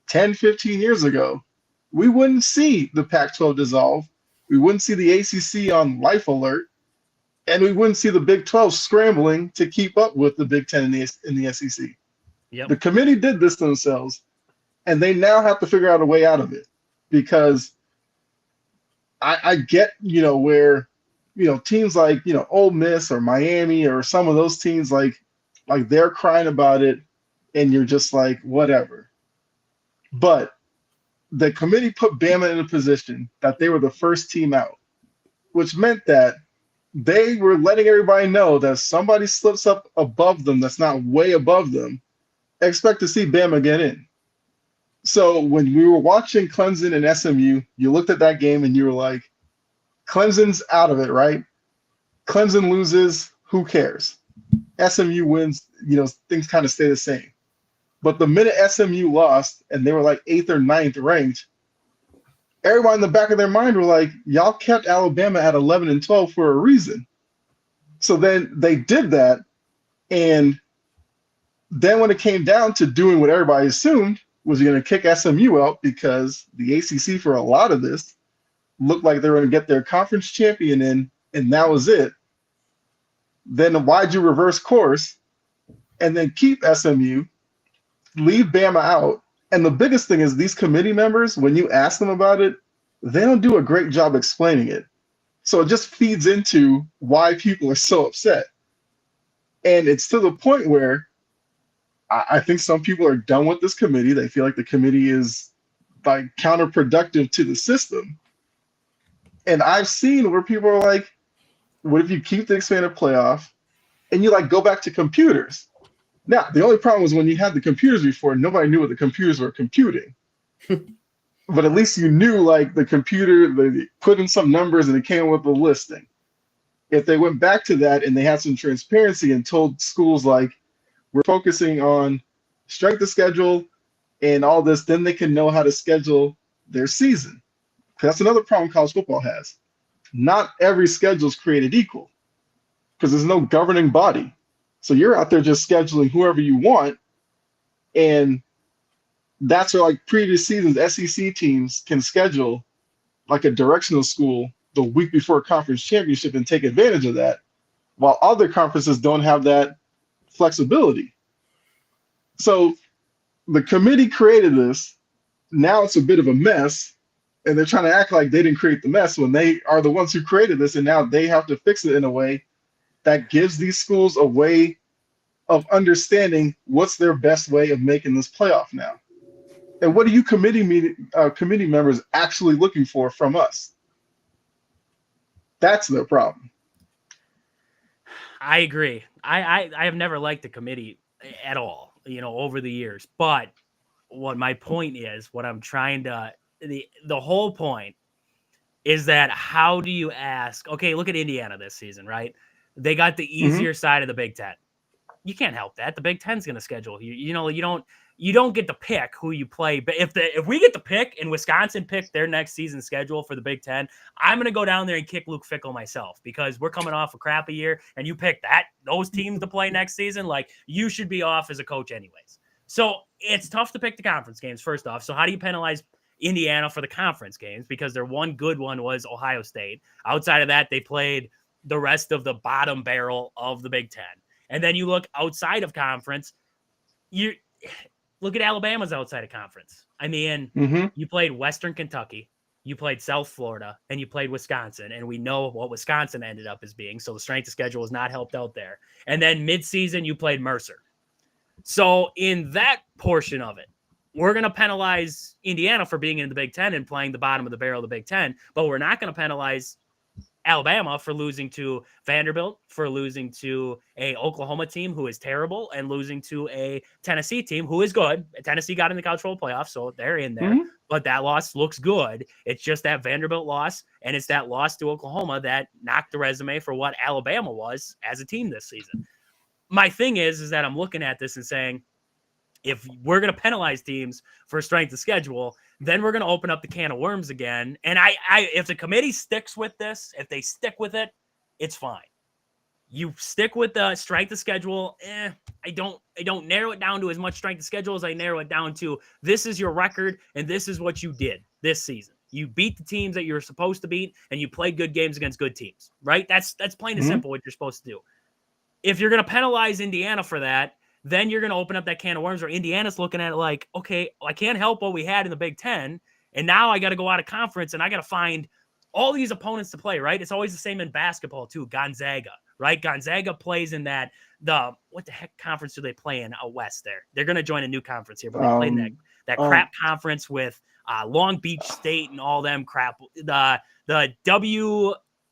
10, 15 years ago, we wouldn't see the Pac-12 dissolve. We wouldn't see the ACC on life alert, and we wouldn't see the Big 12 scrambling to keep up with the Big 10 in the SEC. Yep. The committee did this to themselves, and they now have to figure out a way out of it, because I get, where, teams like, Ole Miss or Miami or some of those teams, like they're crying about it, and you're just like, whatever. But the committee put Bama in a position that they were the first team out, which meant that they were letting everybody know that if somebody slips up above them that's not way above them, expect to see Bama get in. So when we were watching Clemson and SMU, you looked at that game and you were like, Clemson's out of it, right? Clemson loses, who cares? SMU wins, things kind of stay the same. But the minute SMU lost and they were like 8th or 9th ranked, everyone in the back of their mind were like, y'all kept Alabama at 11 and 12 for a reason. So then they did that. And then when it came down to doing what everybody assumed was going to kick SMU out, because the ACC for a lot of this looked like they were going to get their conference champion in, and that was it. Then why'd you reverse course and then keep SMU, leave Bama out? And the biggest thing is these committee members, when you ask them about it, they don't do a great job explaining it. So it just feeds into why people are so upset. And it's to the point where I think some people are done with this committee. They feel like the committee is like counterproductive to the system. And I've seen where people are like, what if you keep the expanded playoff and you go back to computers? Now, the only problem was when you had the computers before, nobody knew what the computers were computing. But at least you knew the computer, they put in some numbers and it came up with a listing. If they went back to that and they had some transparency and told schools we're focusing on strength of schedule and all this, then they can know how to schedule their season. That's another problem college football has. Not every schedule is created equal because there's no governing body. So you're out there just scheduling whoever you want. And that's where previous seasons, SEC teams can schedule a directional school the week before conference championship and take advantage of that, while other conferences don't have that flexibility. So the committee created this. Now it's a bit of a mess, and they're trying to act like they didn't create the mess when they are the ones who created this, and now they have to fix it in a way that gives these schools a way of understanding what's their best way of making this playoff now. And what are you committee members actually looking for from us? That's their problem. I agree. I have never liked the committee at all, over the years. But what my point is, what I'm trying to, the whole point is that how do you ask, okay, look at Indiana this season, right? They got the easier side of the Big Ten. You can't help that. The Big Ten's going to schedule you. You don't get to pick who you play. But if we get to pick and Wisconsin pick their next season schedule for the Big Ten, I'm going to go down there and kick Luke Fickell myself, because we're coming off a crappy year and you pick those teams to play next season. You should be off as a coach anyways. So it's tough to pick the conference games first off. So how do you penalize Indiana for the conference games? Because their one good one was Ohio State. Outside of that, they played the rest of the bottom barrel of the Big Ten. And then you look outside of conference, you look at Alabama's outside of conference. I mean, you played Western Kentucky, you played South Florida, and you played Wisconsin. And we know what Wisconsin ended up as being. So the strength of schedule was not helped out there. And then midseason, you played Mercer. So in that portion of it, we're going to penalize Indiana for being in the Big Ten and playing the bottom of the barrel of the Big Ten, but we're not going to penalize Alabama for losing to Vanderbilt, for losing to a Oklahoma team who is terrible, and losing to a Tennessee team who is good. Tennessee got in the college football playoff, so they're in there. Mhm. But that loss looks good. It's just that Vanderbilt loss, and it's that loss to Oklahoma that knocked the resume for what Alabama was as a team this season. My thing is that I'm looking at this and saying, if we're going to penalize teams for strength of schedule, then we're going to open up the can of worms again. And if the committee sticks with this, if they stick with it, it's fine. You stick with the strength of schedule. I don't narrow it down to as much strength of schedule as I narrow it down to this is your record and this is what you did this season. You beat the teams that you're supposed to beat and you play good games against good teams, right? That's plain and simple what you're supposed to do. If you're going to penalize Indiana for that, then you're going to open up that can of worms where Indiana's looking at it like, okay, I can't help what we had in the Big Ten, and now I got to go out of conference, and I got to find all these opponents to play, right? It's always the same in basketball, too. Gonzaga, right? Gonzaga plays in what the heck conference do they play in out west there? They're going to join a new conference here, but they play in that crap conference with Long Beach State and all them crap. The WAC,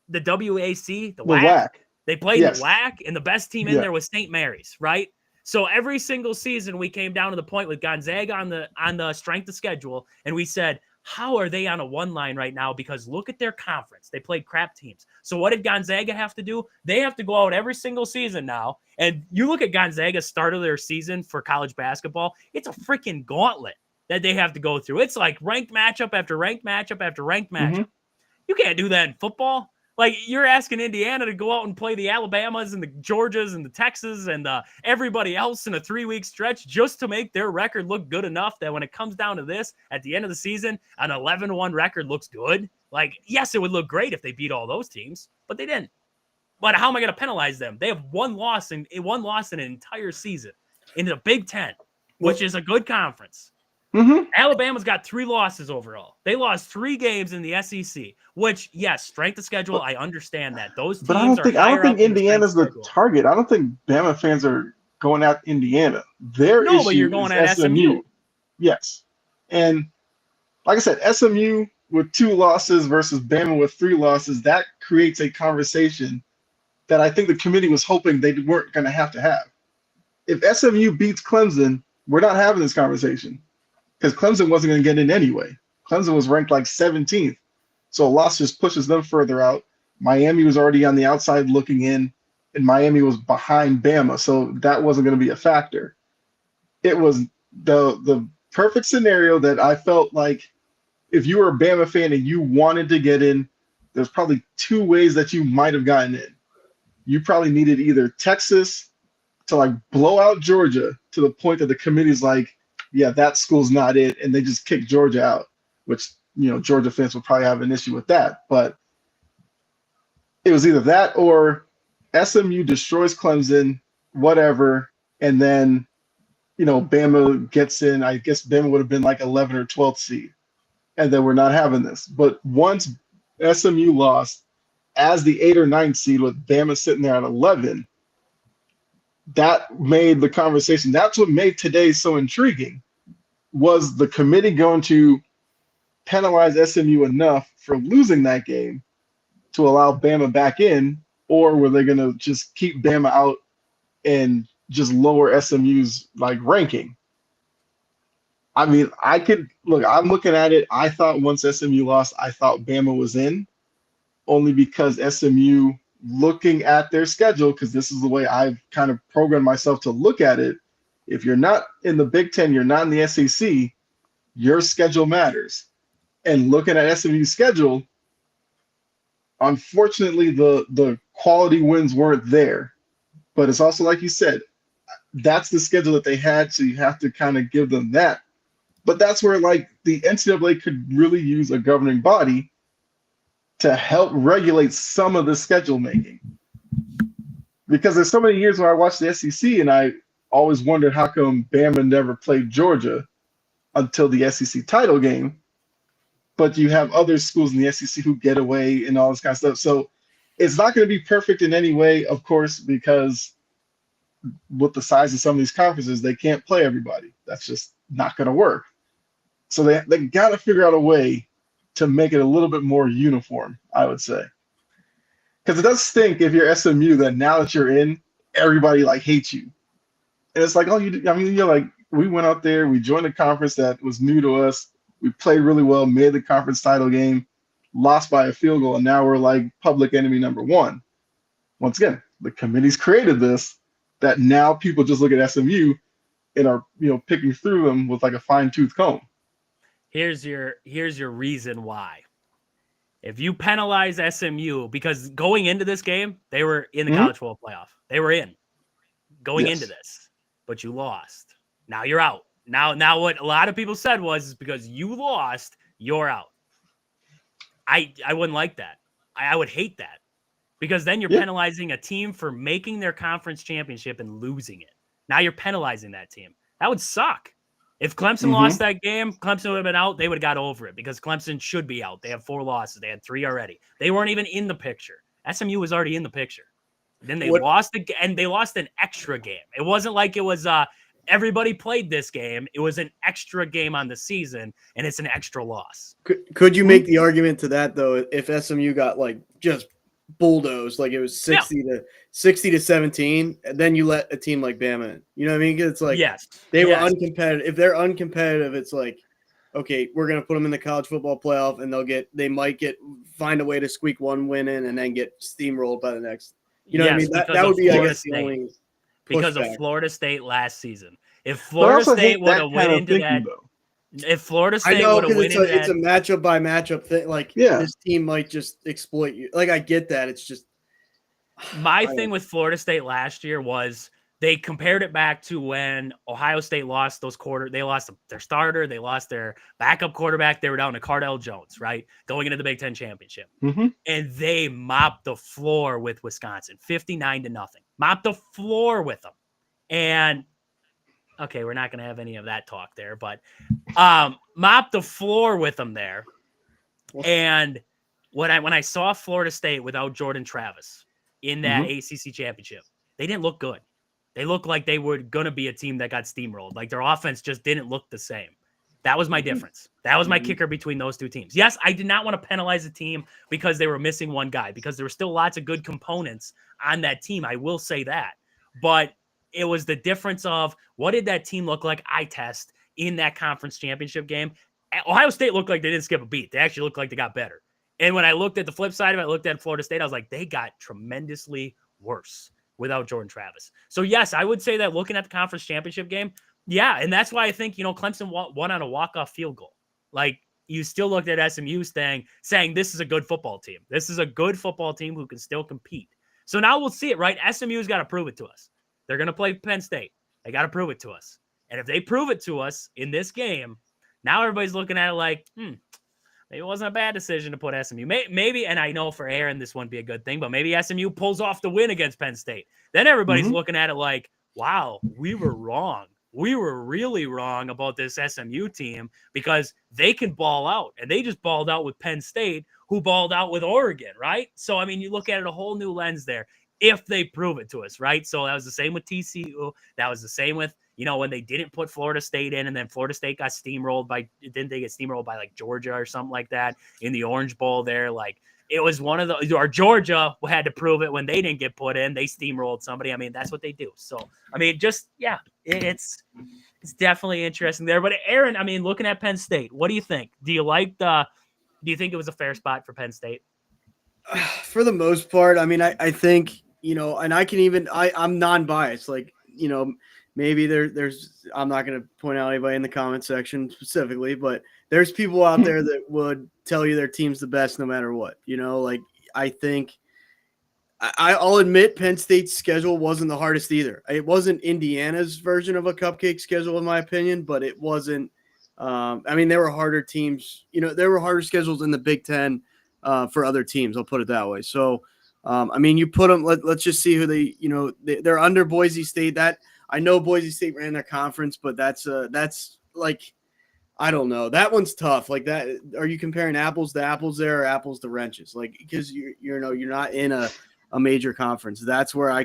the WAC. They played in the WAC, and the best team in there was St. Mary's, right? So every single season, we came down to the point with Gonzaga on the strength of schedule, and we said, how are they on a one line right now? Because look at their conference. They played crap teams. So what did Gonzaga have to do? They have to go out every single season now. And you look at Gonzaga's start of their season for college basketball, it's a freaking gauntlet that they have to go through. It's like ranked matchup after ranked matchup after ranked matchup. You can't do that in football. Like, you're asking Indiana to go out and play the Alabamas and the Georgias and the Texas and everybody else in a 3-week stretch just to make their record look good enough that when it comes down to this, at the end of the season, an 11-1 record looks good. Like, yes, it would look great if they beat all those teams, but they didn't. But how am I going to penalize them? They have one loss in an entire season in the Big Ten, which is a good conference. Alabama's got 3 losses overall. They lost 3 games in the SEC, which, yes, strength of schedule, I understand that. Those teams but I don't think Indiana's the target. I don't think Bama fans are going at Indiana. Their issue but you're going at SMU. Yes. And like I said, SMU with 2 losses versus Bama with 3 losses, that creates a conversation that I think the committee was hoping they weren't going to have. If SMU beats Clemson, we're not having this conversation. Because Clemson wasn't going to get in anyway. Clemson was ranked like 17th. So a loss just pushes them further out. Miami was already on the outside looking in, and Miami was behind Bama. So that wasn't going to be a factor. It was the perfect scenario that I felt like if you were a Bama fan and you wanted to get in, there's probably 2 ways that you might have gotten in. You probably needed either Texas to like blow out Georgia to the point that the committee's like, yeah, that school's not it, and they just kick Georgia out, which, Georgia fans will probably have an issue with that. But it was either that or SMU destroys Clemson, whatever, and then, Bama gets in. I guess Bama would have been like 11 or 12th seed, and then we're not having this. But once SMU lost as the 8 or 9 seed with Bama sitting there at 11, that made the conversation. That's what made today so intriguing. Was the committee going to penalize SMU enough for losing that game to allow Bama back in, or were they going to just keep Bama out and just lower SMU's ranking? I mean, I'm looking at it. I thought once SMU lost, I thought Bama was in, only because SMU, looking at their schedule, because this is the way I've kind of programmed myself to look at it. If you're not in the Big Ten, you're not in the SEC, your schedule matters. And looking at SMU's schedule, unfortunately, the quality wins weren't there. But it's also, like you said, that's the schedule that they had, so you have to kind of give them that. But that's where the NCAA could really use a governing body to help regulate some of the schedule making. Because there's so many years where I watched the SEC and I always wondered how come Bama never played Georgia until the SEC title game. But you have other schools in the SEC who get away and all this kind of stuff. So it's not going to be perfect in any way, of course, because with the size of some of these conferences, they can't play everybody. That's just not going to work. So they got to figure out a way to make it a little bit more uniform, I would say. Because it does stink if you're SMU that now that you're in, everybody like hates you. And it's like, oh, you're like, we went out there, we joined a conference that was new to us. We played really well, made the conference title game, lost by a field goal, and now we're like public enemy number one. Once again, the committee's created this that now people just look at SMU and are picking through them with like a fine-tooth comb. Here's your reason why. If you penalize SMU, because going into this game, they were in the college football playoff. They were in going into this, but you lost. Now you're out. Now what a lot of people said was because you lost, you're out. I wouldn't like that. I would hate that because then you're penalizing a team for making their conference championship and losing it. Now you're penalizing that team. That would suck. If Clemson lost that game, Clemson would have been out. They would have got over it because Clemson should be out. They have 4 losses. They had 3 already. They weren't even in the picture. SMU was already in the picture. Then they lost and they lost an extra game. It wasn't like it was everybody played this game. It was an extra game on the season, and it's an extra loss. Could you make the argument to that though? If SMU got like just bulldozed, like it was 60 to 17, and then you let a team like Bama in. You know what I mean? It's like they were uncompetitive. If they're uncompetitive, it's like, okay, we're gonna put them in the college football playoff, and they might find a way to squeak one win in, and then get steamrolled by the next. You know what I mean? That would be, I guess, the only because of Florida State last season. If Florida State would have went into that. If Florida State would have went into that, it's a matchup by matchup thing. Like this team might just exploit you. Like I get that. It's just my thing with Florida State last year was they compared it back to when Ohio State lost they lost their starter, they lost their backup quarterback. They were down to Cardell Jones, right? Going into the Big Ten championship. And they mopped the floor with Wisconsin, 59-0. Mopped the floor with them. And okay, we're not going to have any of that talk there, but mopped the floor with them there. And when I saw Florida State without Jordan Travis in that ACC championship, they didn't look good. They looked like they were going to be a team that got steamrolled. Like their offense just didn't look the same. That was my difference. That was my kicker between those two teams. Yes, I did not want to penalize the team because they were missing one guy, because there were still lots of good components on that team. I will say that. But it was the difference of what did that team look like, eye test, in that conference championship game. Ohio State looked like they didn't skip a beat. They actually looked like they got better. And when I looked at the flip side of it, I looked at Florida State, I was like, they got tremendously worse without Jordan Travis. So, yes, I would say that looking at the conference championship game, and that's why I think, Clemson won on a walk-off field goal. Like, you still looked at SMU saying this is a good football team. This is a good football team who can still compete. So now we'll see it, right? SMU's got to prove it to us. They're going to play Penn State. They got to prove it to us. And if they prove it to us in this game, now everybody's looking at it like, maybe it wasn't a bad decision to put SMU. Maybe, and I know for Aaron this wouldn't be a good thing, but maybe SMU pulls off the win against Penn State. Then everybody's looking at it like, wow, we were wrong. We were really wrong about this SMU team because they can ball out. And they just balled out with Penn State, who balled out with Oregon, right? So, I mean, you look at it a whole new lens there if they prove it to us, right? So that was the same with TCU. That was the same with, when they didn't put Florida State in, and then Florida State got steamrolled didn't they get steamrolled by like Georgia or something like that in the Orange Bowl there? Like it was one of the, or Georgia had to prove it when they didn't get put in. They steamrolled somebody. I mean, that's what they do. So, I mean, it's definitely interesting there. But Aaron, I mean, looking at Penn State, what do you think? Do you think it was a fair spot for Penn State? For the most part, I mean, I think, and I'm non-biased. Like, maybe there's, I'm not going to point out anybody in the comment section specifically, but there's people out there that would tell you their team's the best no matter what. Like I think I'll admit Penn State's schedule wasn't the hardest either. It wasn't Indiana's version of a cupcake schedule, in my opinion, but it wasn't. I mean, there were harder teams. There were harder schedules in the Big Ten for other teams. I'll put it that way. So, I mean, you put them. Let's just see who they're under Boise State. That I know Boise State ran their conference, but that's like, I don't know. That one's tough. Like that. Are you comparing apples to apples there, or apples to wrenches? Like, because you're not in a major conference. That's where I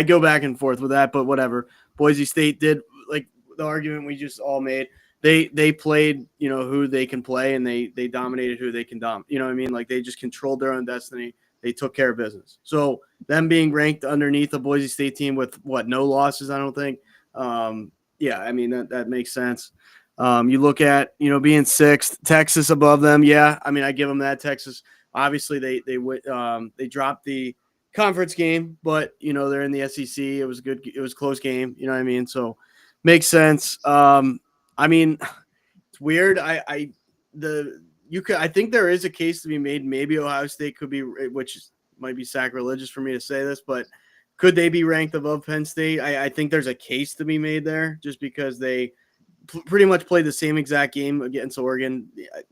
go back and forth with that, but whatever. Boise State did, like the argument we just all made. They played, who they can play, and they dominated who they can dominate. You know what I mean? Like they just controlled their own destiny. They took care of business. So them being ranked underneath the Boise State team with no losses, I don't think. Yeah, I mean that makes sense. You look at being sixth, Texas above them. Yeah, I mean I give them that. Texas obviously they dropped the conference game, but they're in the SEC. It was good. It was a close game. You know what I mean? So makes sense. I mean, it's weird. I think there is a case to be made. Maybe Ohio State could be, which might be sacrilegious for me to say this, but could they be ranked above Penn State? I think there's a case to be made there just because they pretty much played the same exact game against Oregon.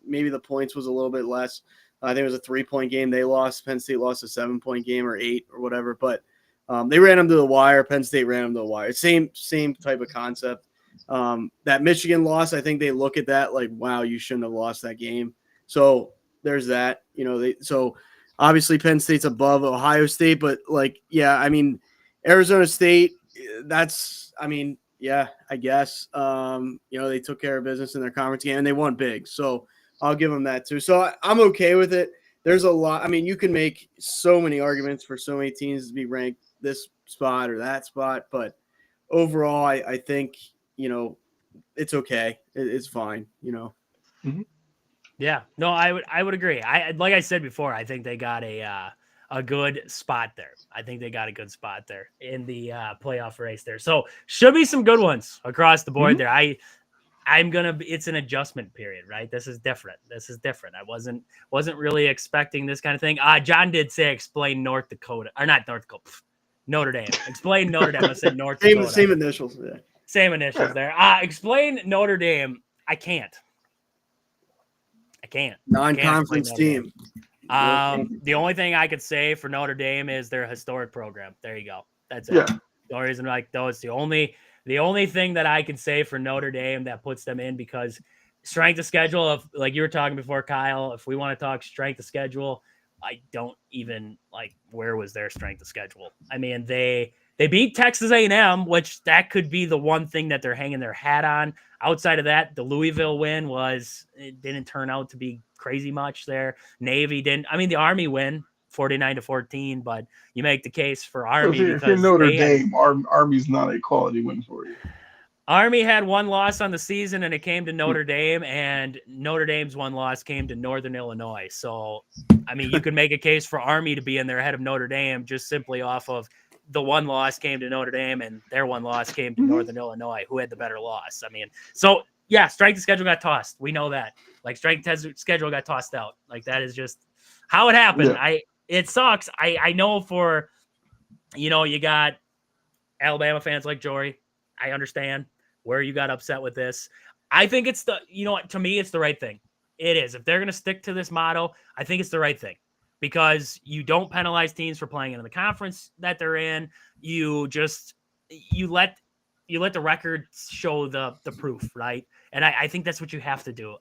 Maybe the points was a little bit less. I think it was a 3-point game. They lost. Penn State lost a 7-point game or 8 or whatever, but they ran them to the wire. Penn State ran them to the wire. Same type of concept. That Michigan loss, I think they look at that like, wow, you shouldn't have lost that game. So there's that. So obviously Penn State's above Ohio State, but I mean, Arizona State, yeah, I guess. They took care of business in their conference game and they won big. So I'll give them that too. So I'm okay with it. There's a lot. I mean, you can make so many arguments for so many teams to be ranked this spot or that spot, but overall, I think, it's okay. It's fine, Mm-hmm. Yeah, no, I would agree. Like I said before, I think they got a good spot there. I think they got a good spot there in the playoff race there. So should be some good ones across the board there. It's an adjustment period, right? This is different. I wasn't really expecting this kind of thing. John did say explain North Dakota, or not North Dakota, Notre Dame. Explain Notre Dame. I said North Dakota. Same initials. Yeah. Same initials there. Explain Notre Dame. I can't. Non-conference team. The only thing I could say for Notre Dame is their historic program. There you go. That's it. Yeah. The only reason the only thing that I can say for Notre Dame that puts them in, because strength of schedule, of like you were talking before, Kyle, if we want to talk strength of schedule, I don't even where was their strength of schedule? I mean, they beat Texas A&M, which that could be the one thing that they're hanging their hat on. Outside of that, the Louisville win it didn't turn out to be crazy much there. Navy didn't. I mean, the Army win 49-14, but you make the case for Army. If you're Notre Dame, Army's not a quality win for you. Army had one loss on the season, and it came to Notre Dame, and Notre Dame's one loss came to Northern Illinois. So, I mean, you could make a case for Army to be in there ahead of Notre Dame just simply off of the one loss came to Notre Dame and their one loss came to Northern Illinois, who had the better loss. I mean, so yeah, strength of schedule got tossed. We know that. Strength of schedule got tossed out. That is just how it happened. Yeah. It sucks. I know for, you got Alabama fans like Jory. I understand where you got upset with this. I think it's to me, it's the right thing. It is. If they're going to stick to this motto, I think it's the right thing. Because you don't penalize teams for playing in the conference that they're in. You let the record show the proof, right? And I think that's what you have to do.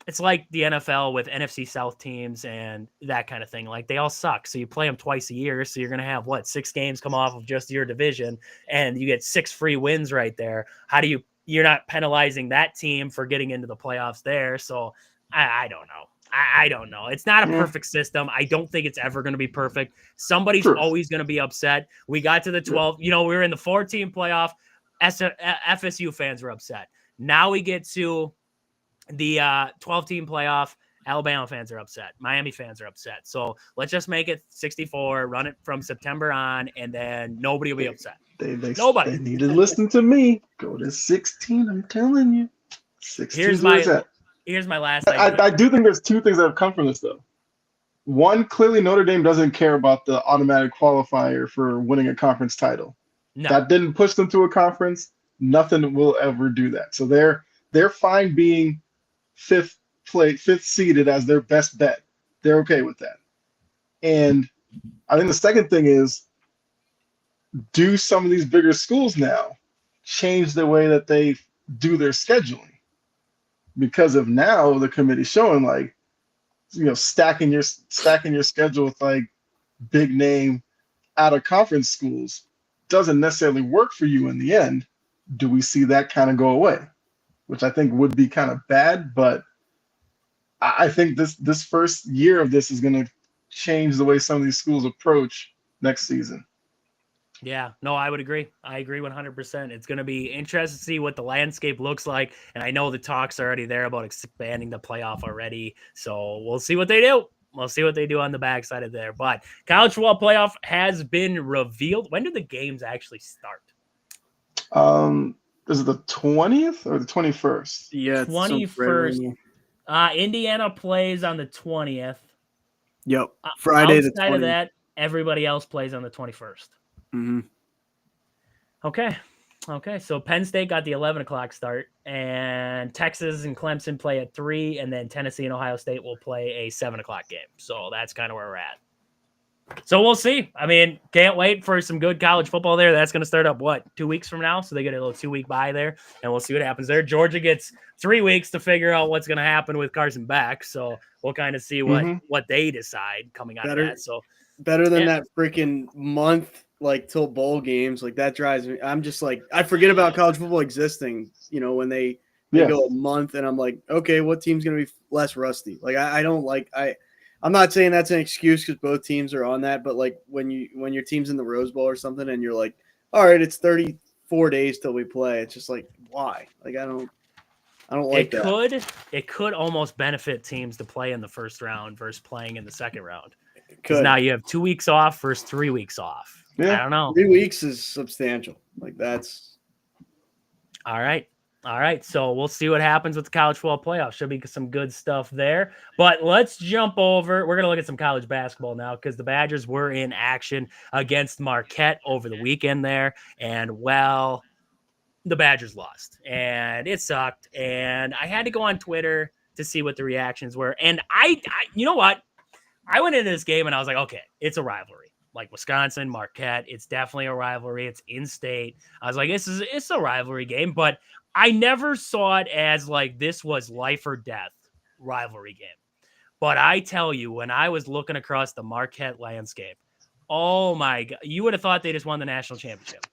It's like the NFL with NFC South teams and that kind of thing. They all suck. So you play them twice a year. So you're going to have 6 games come off of just your division and you get 6 free wins right there. You're not penalizing that team for getting into the playoffs there. So I don't know. I don't know. It's not a perfect system. I don't think it's ever going to be perfect. Somebody's always going to be upset. We got to the 12. We were in the 14 playoff. FSU fans were upset. Now we get to the 12-team playoff. Alabama fans are upset. Miami fans are upset. So let's just make it 64, run it from September on, and then nobody will be upset. Nobody. They need to listen to me. Go to 16. I'm telling you. 16. Here's my last idea. I do think there's 2 things that have come from this, though. One, clearly Notre Dame doesn't care about the automatic qualifier for winning a conference title. No. That didn't push them to a conference. Nothing will ever do that. So they're fine being fifth seeded as their best bet. They're okay with that. And I think the second thing is, do some of these bigger schools now change the way that they do their scheduling? Because of now the committee showing stacking your schedule with big name out of conference schools doesn't necessarily work for you in the end. Do we see that kind of go away? Which I think would be kind of bad, but I think this first year of this is going to change the way some of these schools approach next season. Yeah, no, I would agree. I agree 100%. It's going to be interesting to see what the landscape looks like. And I know the talks are already there about expanding the playoff already. So we'll see what they do. We'll see what they do on the backside of there. But college football playoff has been revealed. When do the games actually start? Is it the 20th or the 21st? Yeah, it's some right 21st. around Indiana plays on the 20th. there. Yep, Friday the Outside of 20th. that, everybody else plays on the 21st. Mm-hmm. Okay. So Penn State got the 11 o'clock start, and Texas and Clemson play at 3, and then Tennessee and Ohio State will play a 7 o'clock game. So that's kind of where we're at. So we'll see. I mean, can't wait for some good college football there. That's going to start up, 2 weeks from now? So they get a little 2-week bye there, and we'll see what happens there. Georgia gets 3 weeks to figure out what's going to happen with Carson Beck. So we'll kind of see what they decide coming out of that. So better than that freaking month, like till bowl games. Like that drives me. I'm just like, I forget about college football existing, when they go a month, and I'm like, okay, what team's going to be less rusty? Like I don't like I'm not saying that's an excuse because both teams are on that, but like when your team's in the Rose Bowl or something and you're like, all right, it's 34 days till we play. It's just like, why? Like I don't like that. It could almost benefit teams to play in the first round versus playing in the second round. Because now you have 2 weeks off versus 3 weeks off. Yeah. I don't know. 3 weeks is substantial. Like that's all right. All right, so we'll see what happens with the college football playoff. Should be some good stuff there. But let's jump over. We're going to look at some college basketball now because the Badgers were in action against Marquette over the weekend there. And, well, the Badgers lost. And it sucked. And I had to go on Twitter to see what the reactions were. And I you know what? I went into this game and I was like, okay, it's a rivalry. Like Wisconsin, Marquette, it's definitely a rivalry. It's in-state. I was like, it's a rivalry game. But I never saw it as like this was life or death rivalry game. But I tell you, when I was looking across the Marquette landscape, oh my God, you would have thought they just won the national championship.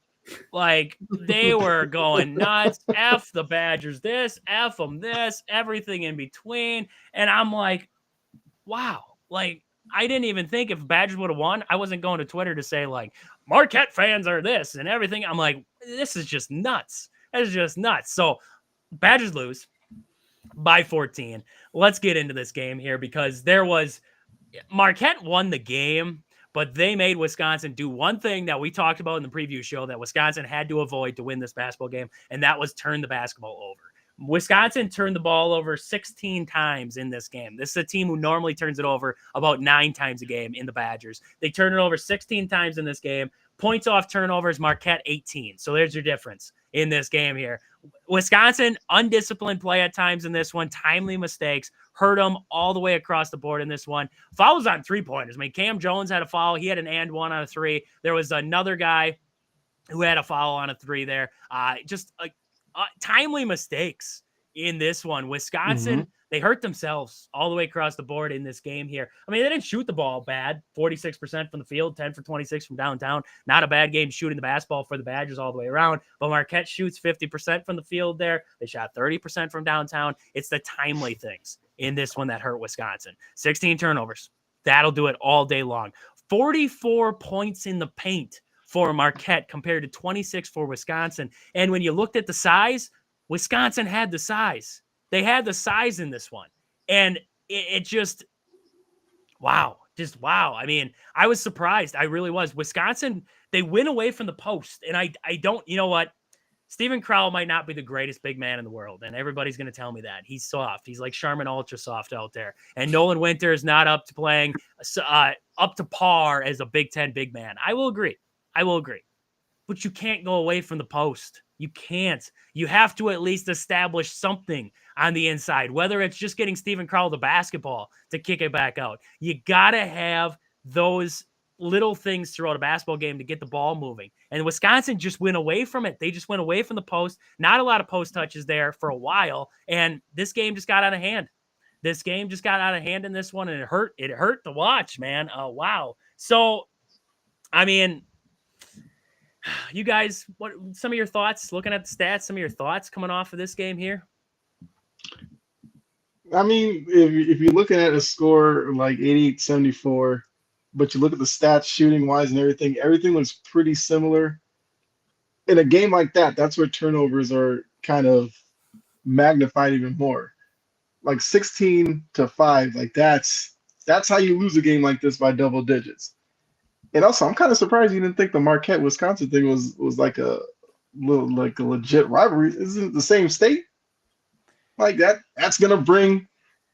Like they were going nuts. F the Badgers this, F them this, everything in between. And I'm like, wow. Like I didn't even think if Badgers would have won, I wasn't going to Twitter to say like Marquette fans are this and everything. I'm like, this is just nuts. That's just nuts. So Badgers lose by 14. Let's get into this game here because Marquette won the game, but they made Wisconsin do one thing that we talked about in the preview show that Wisconsin had to avoid to win this basketball game, and that was turn the basketball over. Wisconsin turned the ball over 16 times in this game. This is a team who normally turns it over about 9 times a game in the Badgers. They turned it over 16 times in this game. Points off turnovers, Marquette 18. So there's your difference in this game here. Wisconsin, undisciplined play at times in this one. Timely mistakes hurt them all the way across the board in this one. Fouls on 3-pointers. I mean, Cam Jones had a foul. He had an and one on a 3. There was another guy who had a foul on a 3 there. Timely mistakes in this one. Wisconsin, they hurt themselves all the way across the board in this game here. I mean, they didn't shoot the ball bad. 46% from the field, 10 for 26 from downtown. Not a bad game shooting the basketball for the Badgers all the way around. But Marquette shoots 50% from the field there. They shot 30% from downtown. It's the timely things in this one that hurt Wisconsin. 16 turnovers. That'll do it all day long. 44 points in the paint for Marquette compared to 26 for Wisconsin. And when you looked at the size, Wisconsin had the size. They had the size in this one. And it just, wow. Just wow. I mean, I was surprised. I really was. Wisconsin, they win away from the post. And I don't, you know what? Steven Crowell might not be the greatest big man in the world. And everybody's going to tell me that. He's soft. He's like Charmin Ultra soft out there. And Nolan Winter is not up to playing up to par as a Big Ten big man. I will agree. But you can't go away from the post. You can't. You have to at least establish something on the inside, whether it's just getting Steven Crowell the basketball to kick it back out. You got to have those little things throughout a basketball game to get the ball moving. And Wisconsin just went away from it. They just went away from the post. Not a lot of post touches there for a while. And this game just got out of hand. In this one, and it hurt. It hurt to watch, man. Wow. So, I mean, you guys, what some of your thoughts looking at the stats, some of your thoughts coming off of this game here? I mean, if you're looking at a score like 88-74, but you look at the stats shooting wise and everything looks pretty similar. In a game like that, that's where turnovers are kind of magnified even more. Like 16-5, like that's how you lose a game like this by double digits. And also, I'm kind of surprised you didn't think the Marquette Wisconsin thing was like a little like a legit rivalry. Isn't it the same state? Like that's gonna bring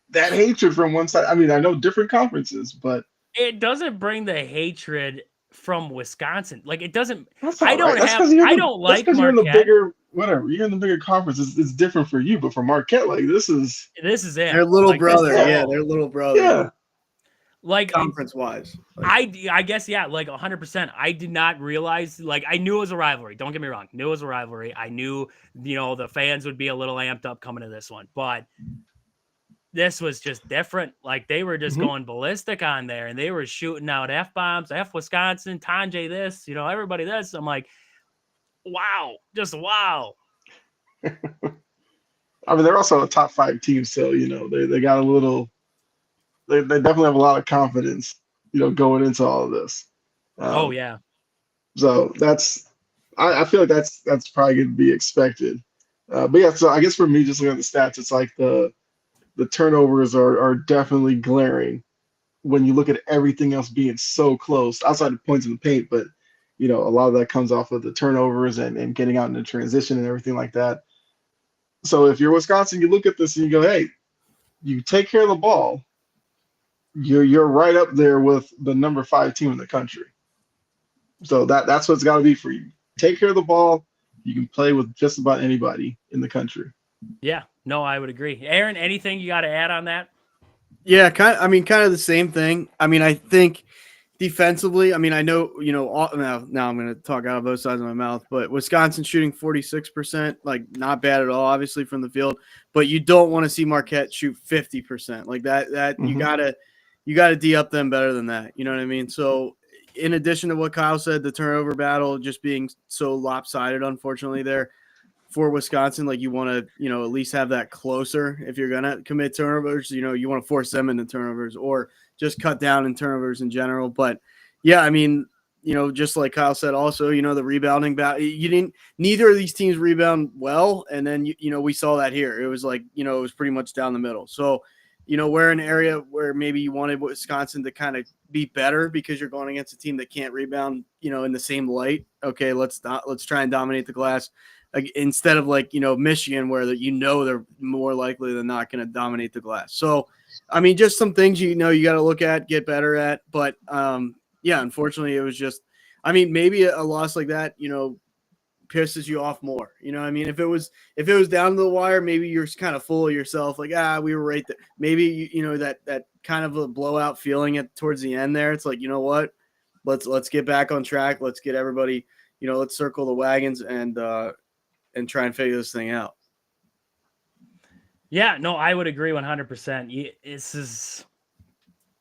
that hatred from one side. I mean, I know different conferences, but It doesn't bring the hatred from Wisconsin. Like it doesn't. that's I all right. don't That's have. because you're I the don't that's like because you're in the Marquette. bigger whatever. You're in the bigger conference. It's different for you, but for Marquette, like this is This is it. Their little Like, this brother. is Yeah, all. their little brother. yeah. Like Conference wise. Like, I guess yeah, like 100%. I did not realize, like, I knew it was a rivalry. Don't get me wrong, knew it was a rivalry. I knew, the fans would be a little amped up coming to this one, but this was just different. Like they were just Mhm. going ballistic on there, and they were shooting out F bombs, F Wisconsin, Tanjay this, everybody this. I'm like, wow, just wow. I mean, they're also a top 5 team, so they got a little. They definitely have a lot of confidence, going into all of this. Oh Um, yeah, so I feel like that's probably going to be expected. But yeah, so I guess for me, just looking at the stats, it's like the turnovers are definitely glaring when you look at everything else being so close outside of points in the paint. But a lot of that comes off of the turnovers and getting out in the transition and everything like that. So if you're Wisconsin, you look at this and you go, hey, you take care of the ball, you're right up there with the number 5 team in the country. So that's what it's got to be for you. Take care of the ball. You can play with just about anybody in the country. yeah. No, I would agree. Aaron, anything you got to add on that? yeah, kind of the same thing. I mean, I think defensively, I mean, I know, now I'm going to talk out of both sides of my mouth, but Wisconsin shooting 46%, like not bad at all, obviously from the field, but you don't want to see Marquette shoot 50%. Like that Mhm. you got to D up them better than that. You know what I mean? So in addition to what Kyle said, the turnover battle just being so lopsided, unfortunately there for Wisconsin, like you want to, at least have that closer if you're going to commit turnovers, you want to force them into turnovers or just cut down in turnovers in general. But yeah, I mean, just like Kyle said, also, the rebounding battle, neither of these teams rebound well. And then, we saw that here. It was like, it was pretty much down the middle. So, we're in an area where maybe you wanted Wisconsin to kind of be better because you're going against a team that can't rebound, in the same light. Okay, let's try and dominate the glass. Instead of like, Michigan, where they're more likely than not going to dominate the glass. So, I mean, just some things, you got to look at, get better at. But, yeah, unfortunately, it was just, I mean, maybe a loss like that, pisses you off more. You know what I mean? If it was down to the wire, maybe you're kind of full of yourself. Like, we were right there. Maybe, that kind of a blowout feeling towards the end there. It's like, you know what? Let's get back on track. Let's get everybody, let's circle the wagons and try and figure this thing out. Yeah, no, I would agree 100%.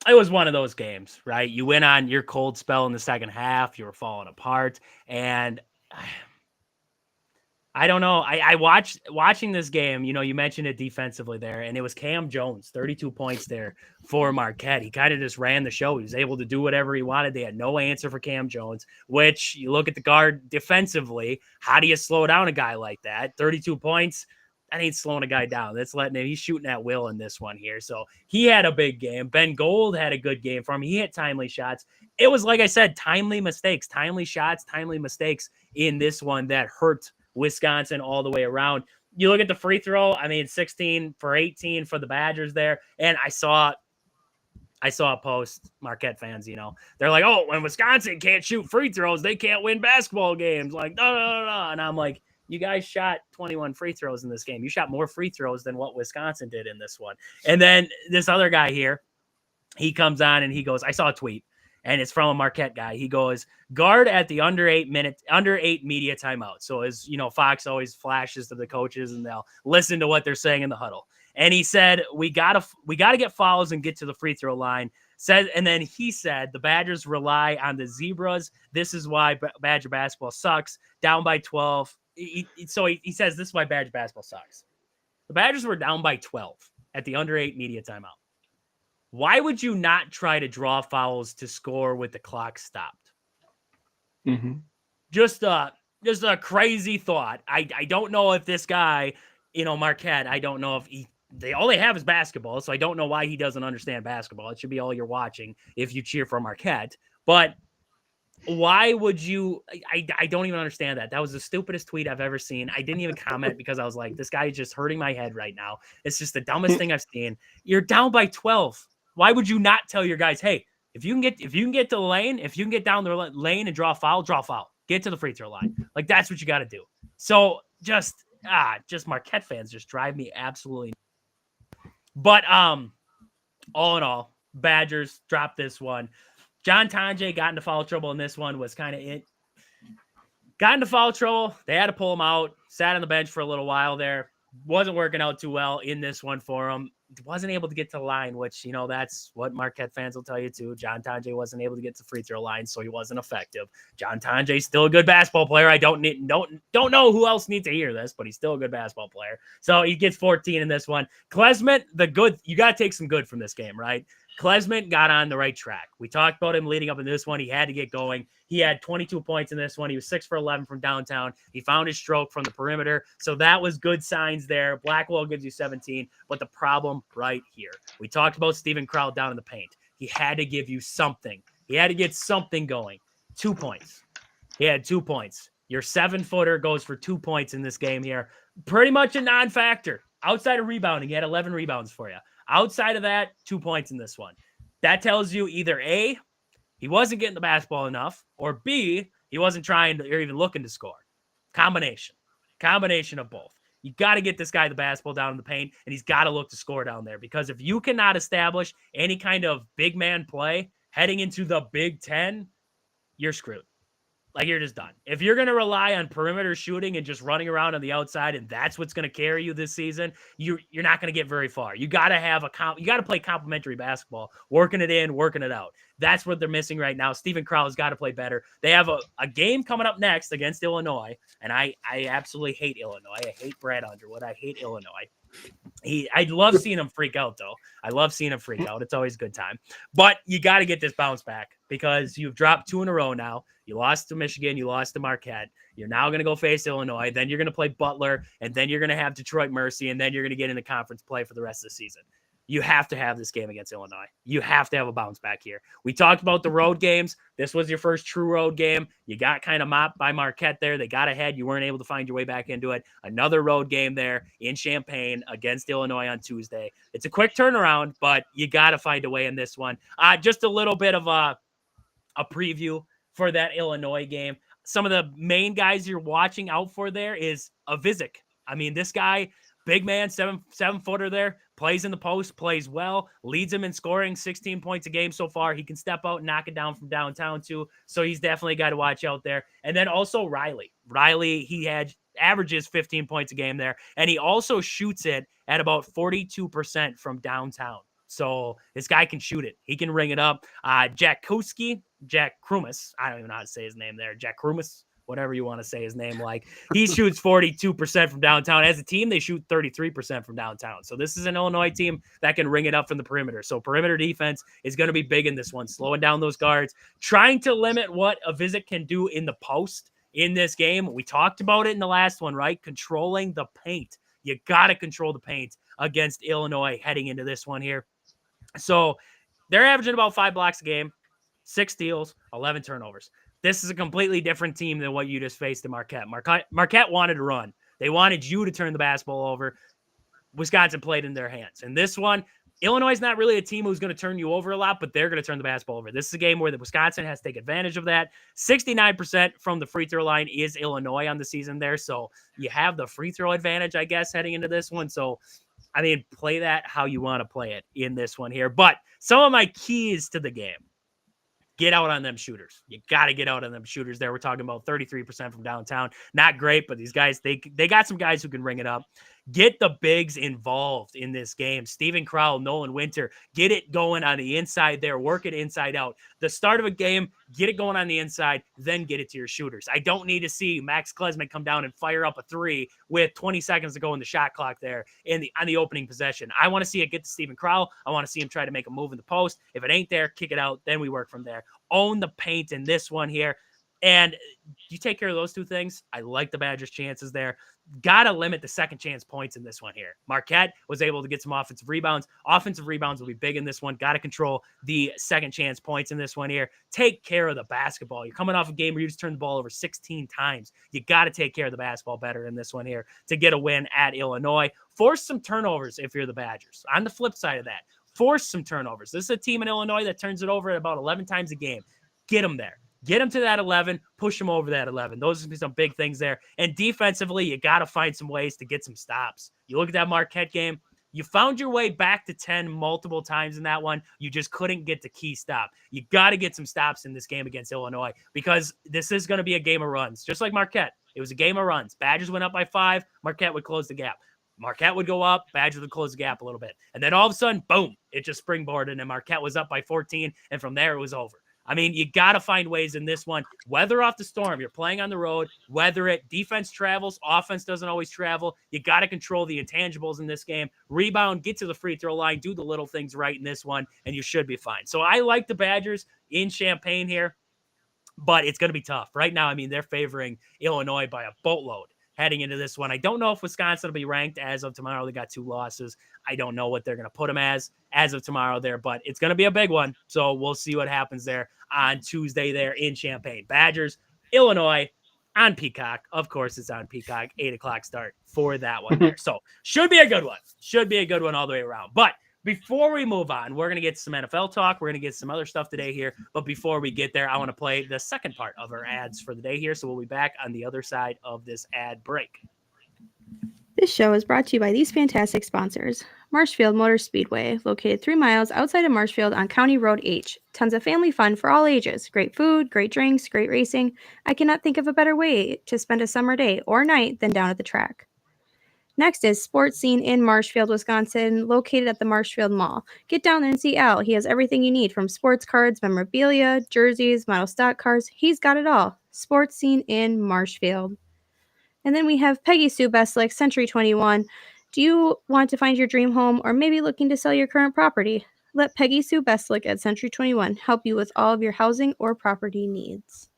It was one of those games, right? You went on your cold spell in the second half. You were falling apart. And I don't know. I watching this game, you mentioned it defensively there, and it was Cam Jones, 32 points there for Marquette. He kind of just ran the show. He was able to do whatever he wanted. They had no answer for Cam Jones, which you look at the guard defensively. How do you slow down a guy like that? 32 points. That ain't slowing a guy down. That's letting him. He's shooting at will in this one here. So he had a big game. Ben Gold had a good game for him. He hit timely shots. It was, like I said, timely mistakes, timely shots, timely mistakes in this one that hurt Wisconsin all the way around. You look at the free throw, I mean, 16 for 18 for the Badgers there. And I saw a post, Marquette fans, they're like, oh, when Wisconsin can't shoot free throws, they can't win basketball games. Like, no. And I'm like, you guys shot 21 free throws in this game. You shot more free throws than what Wisconsin did in this one. And then this other guy here, he comes on and he goes, I saw a tweet, and it's from a Marquette guy. He goes, guard at the under 8 media timeout. So as Fox always flashes to the coaches and they'll listen to what they're saying in the huddle. And he said, we gotta get fouls and get to the free throw line. And then he said, the Badgers rely on the Zebras. This is why Badger basketball sucks. Down by 12. So he says, this is why Badger basketball sucks. The Badgers were down by 12 at the under 8 media timeout. Why would you not try to draw fouls to score with the clock stopped? Mm-hmm. Just a crazy thought. I don't know if this guy, Marquette, I don't know if they all they have is basketball, so I don't know why he doesn't understand basketball. It should be all you're watching if you cheer for Marquette. But why would you? I don't even understand that. That was the stupidest tweet I've ever seen. I didn't even comment because I was like, this guy is just hurting my head right now. It's just the dumbest thing I've seen. You're down by 12. Why would you not tell your guys, hey, if you can get to the lane, if you can get down the lane and draw a foul, get to the free throw line. Like, that's what you got to do. So just Marquette fans just drive me absolutely. But all in all, Badgers dropped this one. John Tonje got into foul trouble in this one, was kind of it. Got into foul trouble. They had to pull him out. Sat on the bench for a little while there. Wasn't working out too well in this one for him. Wasn't able to get to the line, which, that's what Marquette fans will tell you too. John Tonje wasn't able to get to free throw line, so he wasn't effective. John Tonje still a good basketball player. I don't know who else needs to hear this, but he's still a good basketball player. So he gets 14 in this one. Klesmit, you got to take some good from this game, right? Klesmit got on the right track. We talked about him leading up in this one. He had to get going. He had 22 points in this one. He was 6 for 11 from downtown. He found his stroke from the perimeter. So that was good signs there. Blackwell gives you 17. But the problem right here, we talked about Steven Crowell down in the paint. He had to give you something. He had to get something going. 2 points. He had 2 points. Your 7-footer goes for 2 points in this game here. Pretty much a non-factor. Outside of rebounding, he had 11 rebounds for you. Outside of that, 2 points in this one. That tells you either A, he wasn't getting the basketball enough, or B, he wasn't trying to or even looking to score. Combination of both. You got to get this guy the basketball down in the paint, and he's got to look to score down there, because if you cannot establish any kind of big man play heading into the Big Ten, you're screwed. Like, you're just done. If you're going to rely on perimeter shooting and just running around on the outside, and that's what's going to carry you this season, you're not going to get very far. You got to play complementary basketball, working it in, working it out. That's what they're missing right now. Steven Crowell's got to play better. They have a game coming up next against Illinois, and I absolutely hate Illinois. I hate Brad Underwood. I hate Illinois. I love seeing him freak out, though. I love seeing him freak out. It's always a good time. But you got to get this bounce back, because you've dropped 2 in a row now. You lost to Michigan. You lost to Marquette. You're now going to go face Illinois. Then you're going to play Butler. And then you're going to have Detroit Mercy. And then you're going to get into conference play for the rest of the season. You have to have this game against Illinois. You have to have a bounce back here. We talked about the road games. This was your first true road game. You got kind of mopped by Marquette there. They got ahead. You weren't able to find your way back into it. Another road game there in Champaign against Illinois on Tuesday. It's a quick turnaround, but you got to find a way in this one. Just a little bit of a preview for that Illinois game. Some of the main guys you're watching out for there is Avizic. I mean, this guy, big man, 7-footer there, plays in the post, plays well, leads him in scoring, 16 points a game so far. He can step out and knock it down from downtown too. So he's definitely a guy to watch out there. And then also Riley. He averages 15 points a game there. And he also shoots it at about 42% from downtown. So this guy can shoot it. He can ring it up. Jack Krumis. I don't even know how to say his name there. Jack Krumis, whatever you want to say his name like. He shoots 42% from downtown. As a team, they shoot 33% from downtown. So this is an Illinois team that can ring it up from the perimeter. So perimeter defense is going to be big in this one, slowing down those guards, trying to limit what Avizic can do in the post in this game. We talked about it in the last one, right? Controlling the paint. You got to control the paint against Illinois heading into this one here. So they're averaging about 5 blocks a game, 6 steals, 11 turnovers. This is a completely different team than what you just faced in Marquette. Marquette wanted to run. They wanted you to turn the basketball over. Wisconsin played in their hands. And this one, Illinois is not really a team who's going to turn you over a lot, but they're going to turn the basketball over. This is a game where the Wisconsin has to take advantage of that. 69% from the free throw line is Illinois on the season there. So you have the free throw advantage, I guess, heading into this one. So, I mean, play that how you want to play it in this one here. But some of my keys to the game. Get out on them shooters. You got to get out on them shooters there. We're talking about 33% from downtown. Not great, but these guys, they got some guys who can ring it up. Get the bigs involved in this game. Steven Crowell, Nolan Winter, get it going on the inside there. Work it inside out. The start of a game, get it going on the inside, then get it to your shooters. I don't need to see Max Klesman come down and fire up a three with 20 seconds to go in the shot clock there on the opening possession. I want to see it get to Steven Crowell. I want to see him try to make a move in the post. If it ain't there, kick it out. Then we work from there. Own the paint in this one here. And you take care of those two things. I like the Badgers' chances there. Got to limit the second chance points in this one here. Marquette was able to get some offensive rebounds. Offensive rebounds will be big in this one. Got to control the second chance points in this one here. Take care of the basketball. You're coming off a game where you just turned the ball over 16 times. You got to take care of the basketball better in this one here to get a win at Illinois. Force some turnovers if you're the Badgers. On the flip side of that, force some turnovers. This is a team in Illinois that turns it over about 11 times a game. Get them there. Get them to that 11, push them over that 11. Those are some big things there. And defensively, you got to find some ways to get some stops. You look at that Marquette game, you found your way back to 10 multiple times in that one. You just couldn't get the key stop. You got to get some stops in this game against Illinois because this is going to be a game of runs. Just like Marquette, it was a game of runs. Badgers went up by 5, Marquette would close the gap. Marquette would go up, Badgers would close the gap a little bit. And then all of a sudden, boom, it just springboarded and Marquette was up by 14. And from there, it was over. I mean, you got to find ways in this one. Weather off the storm. You're playing on the road. Weather it. Defense travels. Offense doesn't always travel. You got to control the intangibles in this game. Rebound, get to the free throw line, do the little things right in this one, and you should be fine. So I like the Badgers in Champaign here, but it's going to be tough. Right now, I mean, they're favoring Illinois by a boatload heading into this one. I don't know if Wisconsin will be ranked as of tomorrow. They got 2 losses. I don't know what they're going to put them as of tomorrow there, but it's going to be a big one. So we'll see what happens there on Tuesday there in Champaign. Badgers, Illinois on Peacock. Of course, it's on Peacock. 8 o'clock start for that one there. So should be a good one. Should be a good one all the way around. But before we move on, we're going to get some NFL talk. We're going to get some other stuff today here. But before we get there, I want to play the second part of our ads for the day here. So we'll be back on the other side of this ad break. This show is brought to you by these fantastic sponsors. Marshfield Motor Speedway, located 3 miles outside of Marshfield on County Road H. Tons of family fun for all ages. Great food, great drinks, great racing. I cannot think of a better way to spend a summer day or night than down at the track. Next is Sports Scene in Marshfield, Wisconsin, located at the Marshfield Mall. Get down there and see Al. He has everything you need from sports cards, memorabilia, jerseys, model stock cars. He's got it all. Sports Scene in Marshfield. And then we have Peggy Sue Beslick, Century 21. Do you want to find your dream home or maybe looking to sell your current property? Let Peggy Sue Beslick at Century 21 help you with all of your housing or property needs.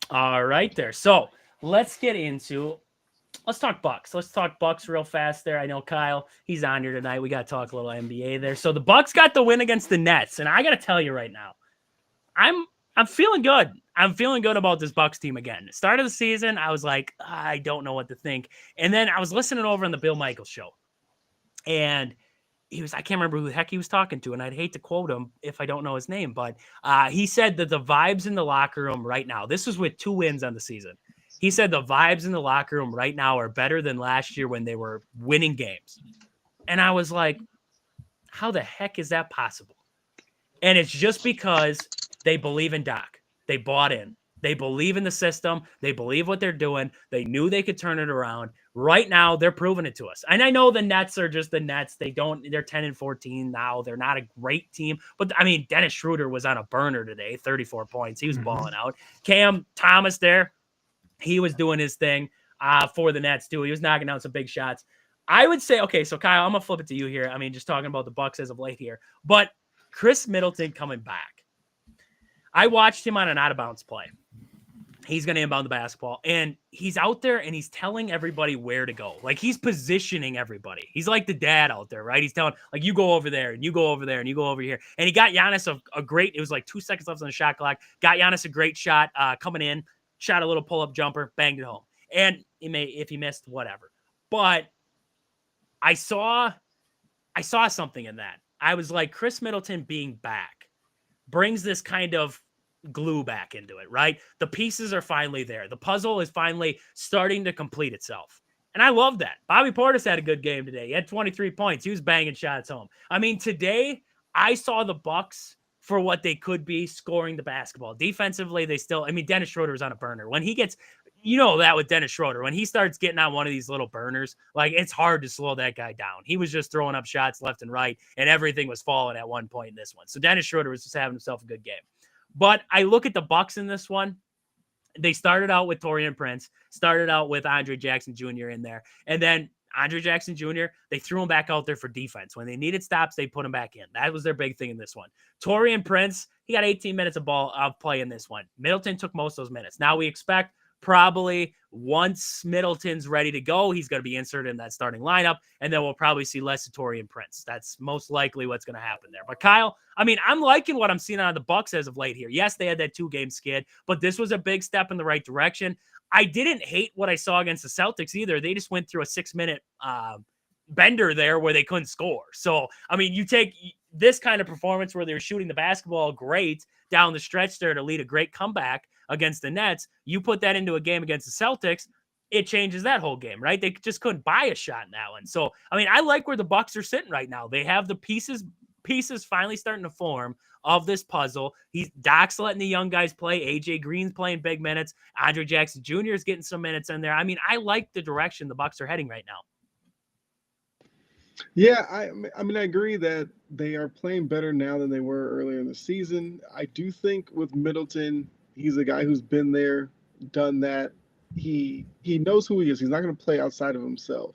All right there. So let's talk Bucks. Let's talk Bucks real fast there. I know Kyle, he's on here tonight. We got to talk a little NBA there. So the Bucks got the win against the Nets. And I got to tell you right now, I'm feeling good. I'm feeling good about this Bucks team again. Start of the season, I was like, I don't know what to think. And then I was listening over on the Bill Michaels show. And I can't remember who the heck he was talking to, and I'd hate to quote him if I don't know his name, but he said that the vibes in the locker room right now, this was with 2 wins on the season. He said the vibes in the locker room right now are better than last year when they were winning games. And I was like, how the heck is that possible? And it's just because they believe in Doc. They bought in. They believe in the system. They believe what they're doing. They knew they could turn it around. Right now, they're proving it to us. And I know the Nets are just the Nets. They're 10-14 now. They're not a great team. But, I mean, Dennis Schroeder was on a burner today, 34 points. He was balling out. Cam Thomas there, he was doing his thing for the Nets, too. He was knocking down some big shots. I would say, okay, so Kyle, I'm going to flip it to you here. I mean, just talking about the Bucks as of late here. But Chris Middleton coming back. I watched him on an out-of-bounds play. He's going to inbound the basketball, and he's out there, and he's telling everybody where to go. Like, he's positioning everybody. He's like the dad out there, right? He's telling, like, you go over there, and you go over there, and you go over here. And he got Giannis a great, it was like 2 seconds left on the shot clock, got Giannis a great shot coming in, shot a little pull-up jumper, banged it home. And if he missed, whatever. But I saw something in that. I was like, Chris Middleton being back brings this kind of glue back into it, right? The pieces are finally there. The puzzle is finally starting to complete itself. And I love that. Bobby Portis had a good game today. He had 23 points. He was banging shots home. I mean, today I saw the Bucks for what they could be scoring the basketball. Defensively, Dennis Schroeder was on a burner. When he gets you know that with Dennis Schroeder, when he starts getting on one of these little burners, like it's hard to slow that guy down. He was just throwing up shots left and right, and everything was falling at one point in this one. So Dennis Schroeder was just having himself a good game. But I look at the Bucks in this one. They started out with Taurean Prince, started out with Andre Jackson Jr. in there, and then Andre Jackson Jr., they threw him back out there for defense. When they needed stops, they put him back in. That was their big thing in this one. Taurean Prince, he got 18 minutes of play in this one. Middleton took most of those minutes. Now we expect probably once Middleton's ready to go, he's going to be inserted in that starting lineup, and then we'll probably see less of Taurean Prince. That's most likely what's going to happen there. But Kyle, I mean, I'm liking what I'm seeing out of the Bucks as of late here. Yes, they had that 2-game skid, but this was a big step in the right direction. I didn't hate what I saw against the Celtics either. They just went through a 6-minute bender there where they couldn't score. So, I mean, you take this kind of performance where they're shooting the basketball great down the stretch there to lead a great comeback against the Nets. You put that into a game against the Celtics, it changes that whole game, right? They just couldn't buy a shot in that one. So, I mean, I like where the Bucks are sitting right now. They have the pieces finally starting to form of this puzzle. Doc's letting the young guys play. AJ Green's playing big minutes. Andre Jackson Jr. is getting some minutes in there. I mean, I like the direction the Bucks are heading right now. Yeah, I mean, I agree that they are playing better now than they were earlier in the season. I do think with Middleton, he's a guy who's been there, done that. He knows who he is. He's not going to play outside of himself.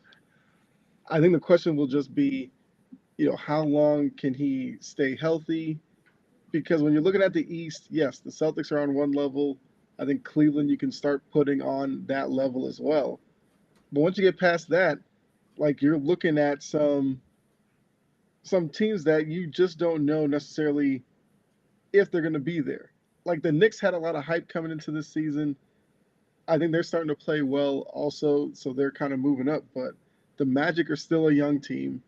I think the question will just be, how long can he stay healthy? Because when you're looking at the East, yes, the Celtics are on one level. I think Cleveland, you can start putting on that level as well. But once you get past that, like you're looking at some teams that you just don't know necessarily if they're going to be there. Like the Knicks had a lot of hype coming into this season. I think they're starting to play well also, so they're kind of moving up. But the Magic are still a young team.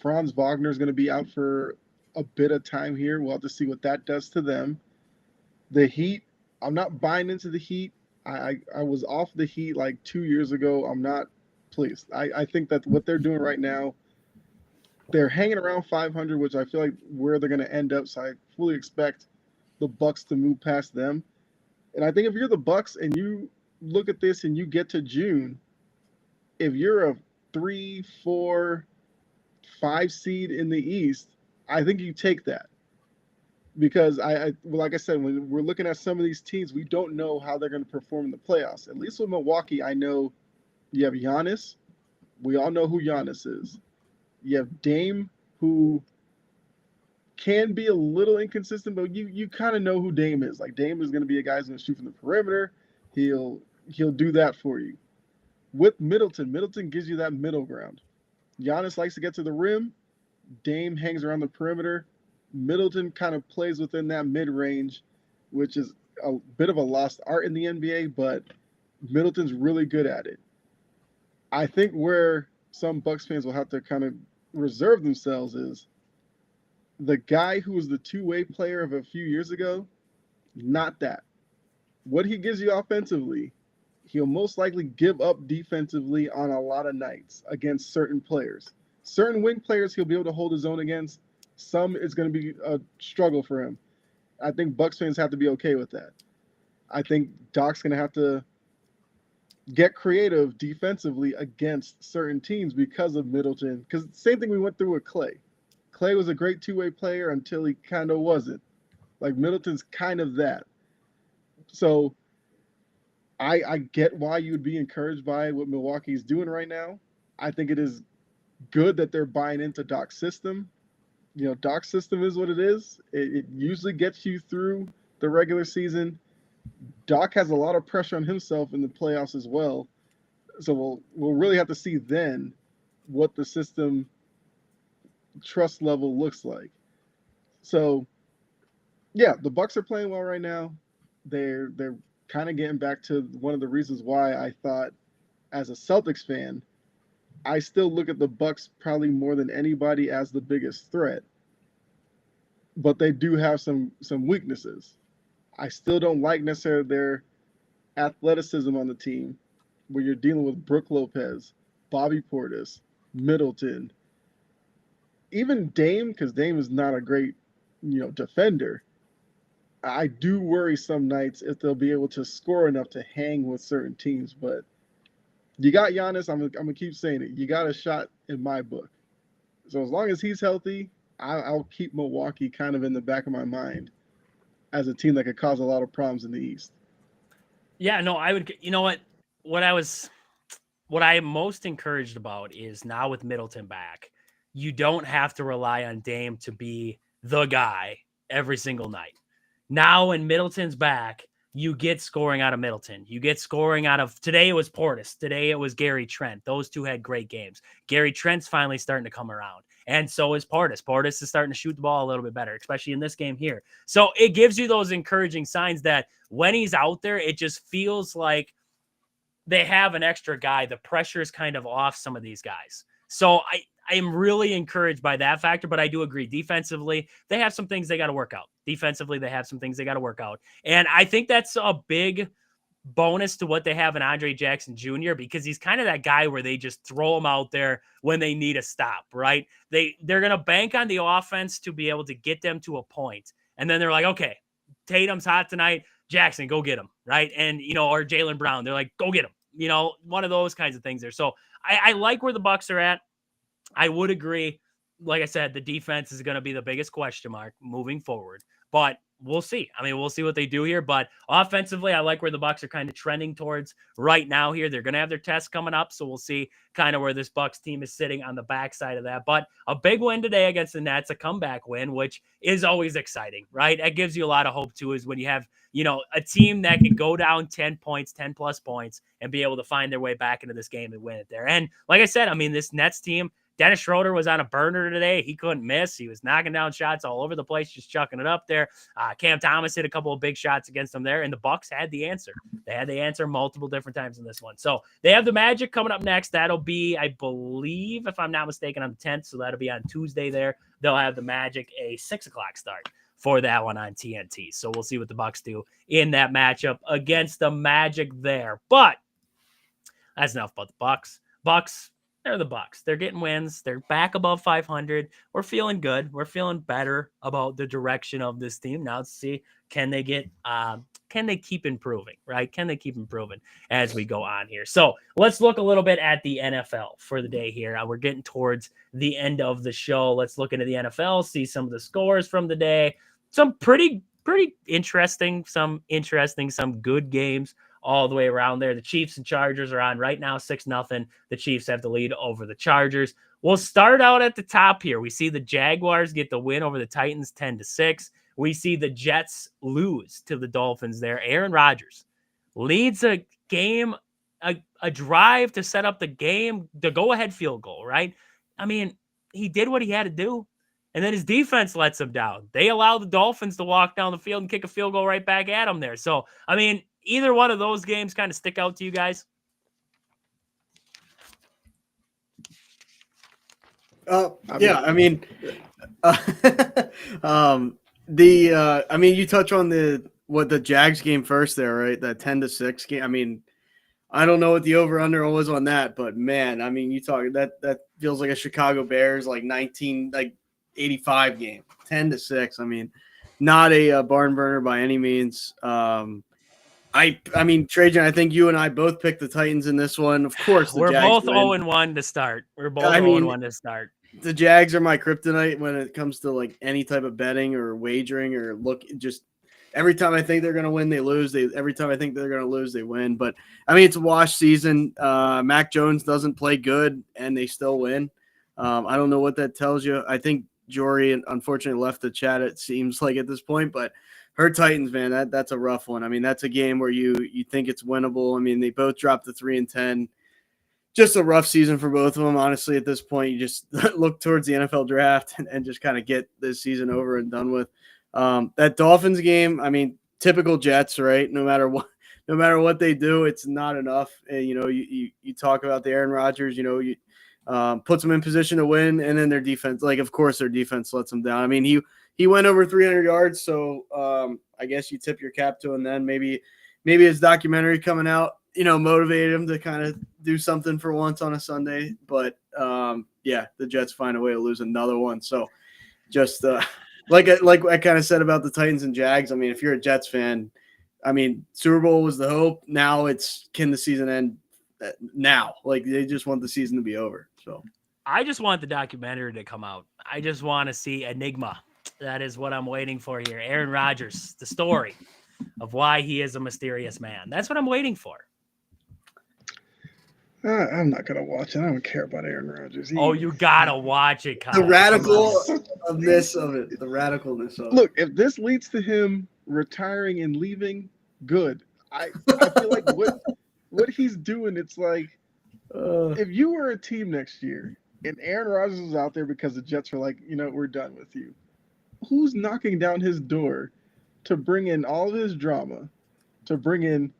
Franz Wagner is going to be out for a bit of time here. We'll have to see what that does to them. The Heat, I'm not buying into the Heat. I was off the Heat like 2 years ago. I'm not pleased. I think that what they're doing right now, they're hanging around 500, which I feel like where they're going to end up. So I fully expect the Bucks to move past them. And I think if you're the Bucks and you look at this and you get to June, if you're a 3, 4, 5 seed in the East, I think you take that. Because like I said, when we're looking at some of these teams, we don't know how they're going to perform in the playoffs. At least with Milwaukee, I know you have Giannis. We all know who Giannis is. You have Dame, who can be a little inconsistent, but you kind of know who Dame is. Like Dame is going to be a guy who's going to shoot from the perimeter. He'll do that for you. With Middleton gives you that middle ground. Giannis likes to get to the rim. Dame hangs around the perimeter. Middleton kind of plays within that mid-range, which is a bit of a lost art in the NBA, but Middleton's really good at it. I think where some Bucks fans will have to kind of reserve themselves is the guy who was the two-way player of a few years ago, not that. What he gives you offensively, he'll most likely give up defensively on a lot of nights against certain players. Certain wing players he'll be able to hold his own against. Some it's going to be a struggle for him. I think Bucks fans have to be okay with that. I think Doc's going to have to get creative defensively against certain teams because of Middleton. Because same thing we went through with Clay. Clay was a great two-way player until he kind of wasn't. Like Middleton's kind of that. So I get why you would be encouraged by what Milwaukee's doing right now. I think it is good that they're buying into Doc's system. Doc's system is what it is. It usually gets you through the regular season. Doc has a lot of pressure on himself in the playoffs as well. So we'll really have to see then what the system trust level looks like. So yeah, the Bucks are playing well right now. They're kind of getting back to one of the reasons why I thought as a Celtics fan, I still look at the Bucks probably more than anybody as the biggest threat. But they do have some weaknesses. I still don't like necessarily their athleticism on the team, where you're dealing with Brook Lopez, Bobby Portis, Middleton, even Dame, because Dame is not a great, defender. I do worry some nights if they'll be able to score enough to hang with certain teams. But you got Giannis. I'm gonna keep saying it. You got a shot in my book. So as long as he's healthy, I'll keep Milwaukee kind of in the back of my mind as a team that could cause a lot of problems in the East. Yeah, no, I would. You know what? What I am most encouraged about is now with Middleton back, you don't have to rely on Dame to be the guy every single night. Now, when Middleton's back, you get scoring out of Middleton. You get scoring out of today. It was Portis. Today it was Gary Trent. Those two had great games. Gary Trent's finally starting to come around. And so is Portis. Portis is starting to shoot the ball a little bit better, especially in this game here. So it gives you those encouraging signs that when he's out there, it just feels like they have an extra guy. The pressure is kind of off some of these guys. So I am really encouraged by that factor, but I do agree. Defensively, they have some things they got to work out. And I think that's a big bonus to what they have in Andre Jackson Jr. because he's kind of that guy where they just throw him out there when they need a stop, right? They're going to bank on the offense to be able to get them to a point. And then they're like, okay, Tatum's hot tonight. Jackson, go get him, right? And, or Jaylen Brown, they're like, go get him. One of those kinds of things there. So I like where the Bucks are at. I would agree. Like I said, the defense is going to be the biggest question mark moving forward, but we'll see. I mean, we'll see what they do here, but offensively, I like where the Bucks are kind of trending towards right now here. They're going to have their tests coming up, so we'll see kind of where this Bucks team is sitting on the backside of that. But a big win today against the Nets, a comeback win, which is always exciting, right? It gives you a lot of hope too, is when you have, a team that can go down 10 plus points and be able to find their way back into this game and win it there. And like I said, I mean, this Nets team, Dennis Schroeder was on a burner today. He couldn't miss. He was knocking down shots all over the place, just chucking it up there. Cam Thomas hit a couple of big shots against them there, and the Bucks had the answer. They had the answer multiple different times in this one. So they have the Magic coming up next. That'll be, I believe, if I'm not mistaken, on the 10th. So that'll be on Tuesday there. They'll have the Magic a 6 o'clock start for that one on TNT. So we'll see what the Bucks do in that matchup against the Magic there. But that's enough about the Bucks. Bucks, they're the Bucks. They're getting wins. They're back above 500. We're feeling good. We're feeling better about the direction of this team. Now let's see, can they keep improving, right? Can they keep improving as we go on here? So let's look a little bit at the NFL for the day here. We're getting towards the end of the show. Let's look into the NFL, see some of the scores from the day. Some pretty interesting, some good games all the way around there. The Chiefs and Chargers are on right now, 6-0. The Chiefs have the lead over the Chargers. We'll start out at the top here. We see the Jaguars get the win over the Titans 10-6. We see the Jets lose to the Dolphins there. Aaron Rodgers leads a game, a drive to set up the game, the go-ahead field goal, right? I mean, he did what he had to do. And then his defense lets him down. They allow the Dolphins to walk down the field and kick a field goal right back at him there. So, I mean, either one of those games kind of stick out to you guys? Yeah, I mean, you touch on the Jags game first there, right? That 10-6 game. I mean, I don't know what the over/under was on that, but man, I mean, you talk that feels like a Chicago Bears 85 game, 10-6. I mean, not a barn burner by any means. I mean, Trajan, I think you and I both picked the Titans in this one. Of course, we're Jags both win. 0-1 to start. We're both 0-1 to start. The Jags are my kryptonite when it comes to any type of betting or wagering or just every time I think they're going to win, they lose. Every time I think they're going to lose, they win. But I mean, it's a wash season. Mac Jones doesn't play good, and they still win. I don't know what that tells you. I think Jory unfortunately left the chat. It seems like at this point, but her Titans, man, that's a rough one. I mean, that's a game where you think it's winnable. I mean, they both dropped to 3-10. Just a rough season for both of them. Honestly, at this point, you just look towards the NFL draft and just kind of get this season over and done with. That Dolphins game, I mean, typical Jets, right? No matter what they do, it's not enough. And, you talk about the Aaron Rodgers, puts them in position to win, and then their defense, of course, their defense lets them down. I mean, he went over 300 yards, so I guess you tip your cap to him. Then maybe his documentary coming out, motivated him to kind of do something for once on a Sunday. But yeah, the Jets find a way to lose another one. So just like I kind of said about the Titans and Jags. I mean, if you're a Jets fan, I mean, Super Bowl was the hope. Now it's can the season end now? Like they just want the season to be over. So I just want the documentary to come out. I just want to see Enigma. That is what I'm waiting for here. Aaron Rodgers, the story of why he is a mysterious man. That's what I'm waiting for. I'm not gonna watch it. I don't care about Aaron Rodgers. Oh, you gotta watch it, Kyle. the radicalness of it. The radicalness of it. Look, if this leads to him retiring and leaving, good. I feel like what he's doing, it's like if you were a team next year and Aaron Rodgers was out there because the Jets were like, we're done with you. Who's knocking down his door to bring in all of his drama, to bring in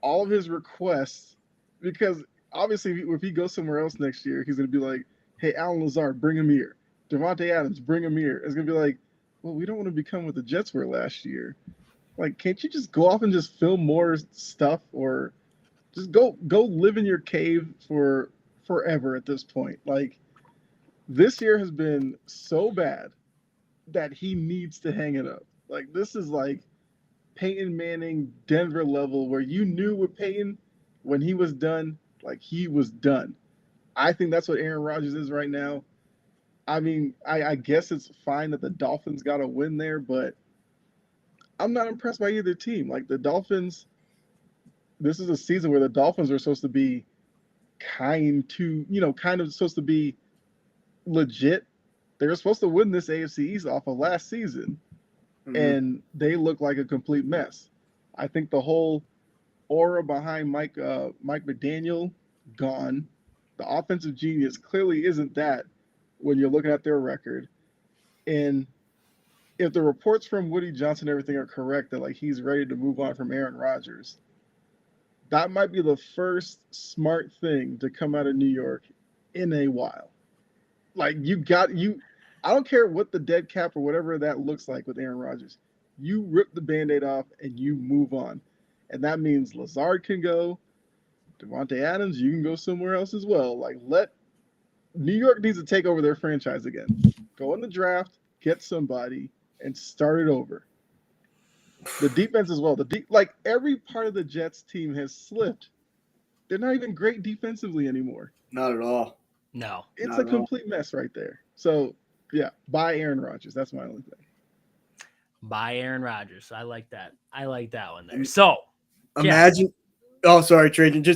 all of his requests? Because obviously, if he goes somewhere else next year, he's going to be like, hey, Alan Lazard, bring him here. Devontae Adams, bring him here. It's going to be like, well, we don't want to become what the Jets were last year. Like, can't you just go off and just film more stuff, or just go live in your cave for forever at this point? Like, this year has been so bad that he needs to hang it up. Like, this is like Peyton Manning, Denver level, where you knew with Peyton when he was done, like he was done. I think that's what Aaron Rodgers is right now. I mean, I guess it's fine that the Dolphins got a win there, but I'm not impressed by either team. Like the Dolphins, this is a season where the Dolphins are supposed to be kind of supposed to be legit. They were supposed to win this AFC East off of last season, and they look like a complete mess. I think the whole aura behind Mike McDaniel gone. The offensive genius clearly isn't that when you're looking at their record. And if the reports from Woody Johnson and everything are correct that like he's ready to move on from Aaron Rodgers, that might be the first smart thing to come out of New York in a while. Like I don't care what the dead cap or whatever that looks like with Aaron Rodgers. You rip the Band-Aid off and you move on. And that means Lazard can go. Devontae Adams, you can go somewhere else as well. Like, New York needs to take over their franchise again. Go in the draft, get somebody, and start it over. The defense as well. Like every part of the Jets team has slipped. They're not even great defensively anymore. Not at all. No. It's a complete mess right there. So, yeah, buy Aaron Rodgers. That's my only thing. Buy Aaron Rodgers. I like that. I like that one there. So, imagine. Oh, sorry, Trajan. You're